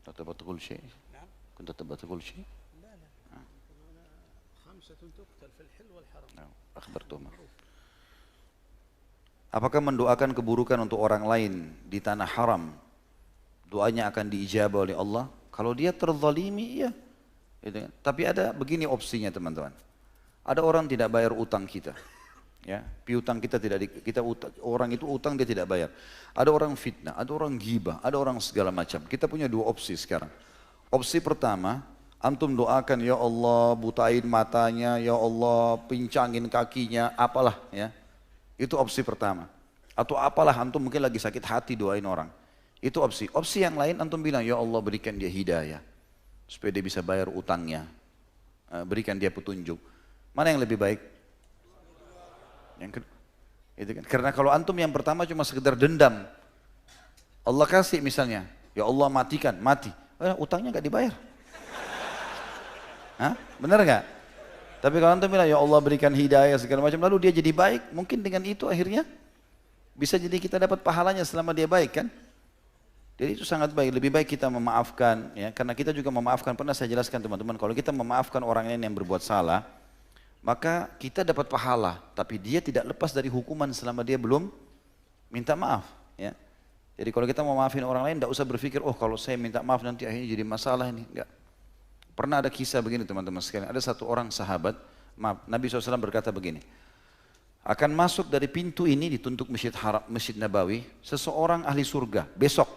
تبغى تقول شيء؟ نعم. كنت تبغى تقول شيء؟ لا لا. خمسة تقتل في الحل والحرم. أخبرتهم. Apakah mendoakan keburukan untuk orang lain di tanah haram, doanya akan diijabah oleh Allah? Kalau dia terzalimi, ya. Tapi ada begini opsinya teman-teman. Ada orang tidak bayar utang kita. Ya, piutang kita tidak orang itu utang dia tidak bayar. Ada orang fitnah, ada orang ghibah, ada orang segala macam. Kita punya dua opsi sekarang. Opsi pertama, antum doakan ya Allah butain matanya, ya Allah pincangin kakinya, apalah ya. Itu opsi pertama. Atau apalah antum mungkin lagi sakit hati doain orang. Itu opsi. Opsi yang lain antum bilang ya Allah berikan dia hidayah supaya dia bisa bayar utangnya. Berikan dia petunjuk. Mana yang lebih baik? Yang kedua, itu kan. Karena kalau antum yang pertama cuma sekedar dendam, Allah kasih misalnya, ya Allah matikan, mati, utangnya nggak dibayar, hah? Benar nggak? Tapi kalau antum bilang, ya Allah berikan hidayah segala macam, lalu dia jadi baik, mungkin dengan itu akhirnya bisa jadi kita dapat pahalanya selama dia baik kan? Jadi itu sangat baik, lebih baik kita memaafkan, ya, karena kita juga memaafkan. Pernah saya jelaskan teman-teman, kalau kita memaafkan orang lain yang berbuat salah, maka kita dapat pahala, tapi dia tidak lepas dari hukuman selama dia belum minta maaf. Ya. Jadi kalau kita mau maafin orang lain, tidak usah berpikir, oh kalau saya minta maaf nanti akhirnya jadi masalah ini. Enggak. Pernah ada kisah begini teman-teman sekalian, ada satu orang sahabat, maaf, Nabi SAW berkata begini, akan masuk dari pintu ini dituntut Masjid Nabawi, seseorang ahli surga, besok.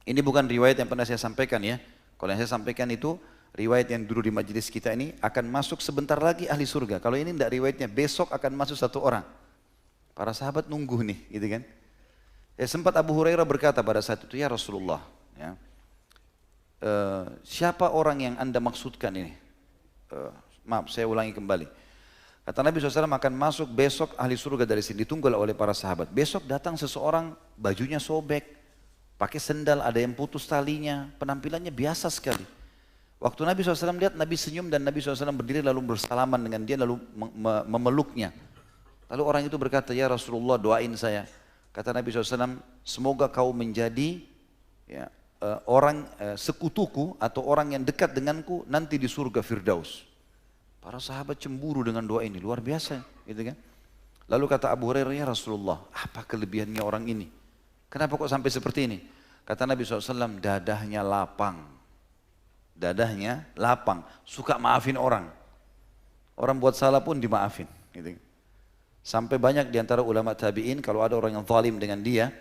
Ini bukan riwayat yang pernah saya sampaikan ya, kalau yang saya sampaikan itu, riwayat yang dulu di majelis kita ini akan masuk sebentar lagi ahli surga. Kalau ini tidak riwayatnya, besok akan masuk satu orang. Para sahabat nunggu nih, gitu kan. Sempat Abu Hurairah berkata pada saat itu, ya Rasulullah, ya, siapa orang yang anda maksudkan ini? Maaf, saya ulangi kembali. Kata Nabi SAW akan masuk besok ahli surga dari sini, ditunggu oleh para sahabat. Besok datang seseorang, bajunya sobek, pakai sendal, ada yang putus talinya, penampilannya biasa sekali. Waktu Nabi SAW lihat, Nabi senyum dan Nabi SAW berdiri lalu bersalaman dengan dia, lalu memeluknya. Lalu orang itu berkata, ya Rasulullah doain saya. Kata Nabi SAW, semoga kau menjadi ya, sekutuku atau orang yang dekat denganku nanti di surga Firdaus. Para sahabat cemburu dengan doa ini, luar biasa, gitu kan? Lalu kata Abu Hurairah, ya Rasulullah, apa kelebihannya orang ini? Kenapa kok sampai seperti ini? Kata Nabi SAW, dadahnya lapang. Dadahnya lapang, suka maafin orang. Orang buat salah pun dimaafin, gitu. Sampai banyak diantara ulama tabi'in, kalau ada orang yang zalim dengan dia,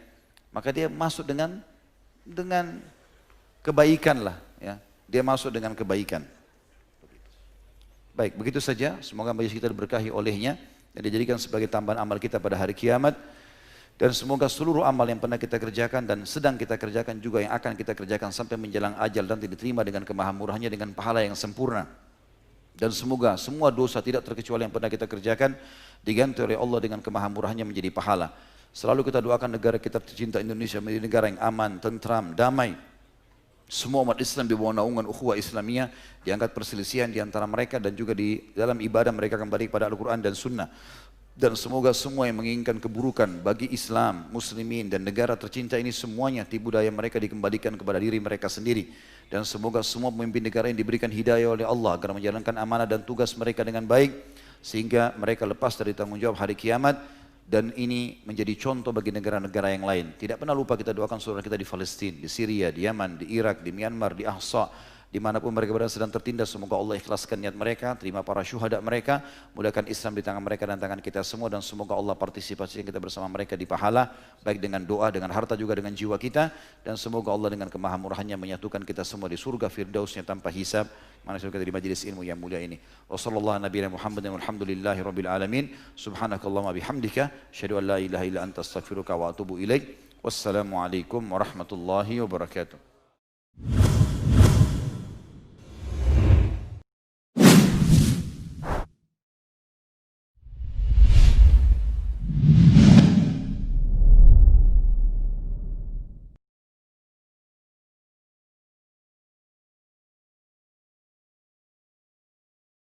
maka dia masuk dengan kebaikan lah, ya. Dia masuk dengan kebaikan. Baik, begitu saja. Semoga majelis kita diberkahi olehnya dan dijadikan sebagai tambahan amal kita pada hari kiamat. Dan semoga seluruh amal yang pernah kita kerjakan dan sedang kita kerjakan juga yang akan kita kerjakan sampai menjelang ajal nanti diterima dengan kemahamurahannya dengan pahala yang sempurna. Dan semoga semua dosa tidak terkecuali yang pernah kita kerjakan diganti oleh Allah dengan kemahamurahannya menjadi pahala. Selalu kita doakan negara kita tercinta Indonesia menjadi negara yang aman, tentram, damai. Semua umat Islam di bawah naungan ukhuwah Islamiyah, diangkat perselisihan di antara mereka dan juga di dalam ibadah mereka kembali kepada Al-Quran dan Sunnah. Dan semoga semua yang menginginkan keburukan bagi Islam, Muslimin dan negara tercinta ini semuanya tipu daya mereka dikembalikan kepada diri mereka sendiri. Dan semoga semua pemimpin negara ini diberikan hidayah oleh Allah agar menjalankan amanah dan tugas mereka dengan baik sehingga mereka lepas dari tanggung jawab hari kiamat. Dan ini menjadi contoh bagi negara-negara yang lain. Tidak pernah lupa kita doakan saudara kita di Palestina, di Syria, di Yaman, di Irak, di Myanmar, di Ahsa, dimanapun mereka berada sedang tertindas. Semoga Allah ikhlaskan niat mereka, terima para syuhada mereka, mudahkan Islam di tangan mereka dan tangan kita semua, dan semoga Allah partisipasi kita bersama mereka di pahala, baik dengan doa, dengan harta juga dengan jiwa kita, dan semoga Allah dengan kemahamurahannya menyatukan kita semua di surga Firdausnya tanpa hisab. Mana kita di majelis ilmu yang mulia ini. Wassallallahu nabiyana Muhammadin walhamdulillahi rabbil alamin. Subhanakallahumma bihamdika asyhadu an la ilaha illa anta astaghfiruka wa atubu ilaik. Wassalamu alaikum warahmatullahi wabarakatuh.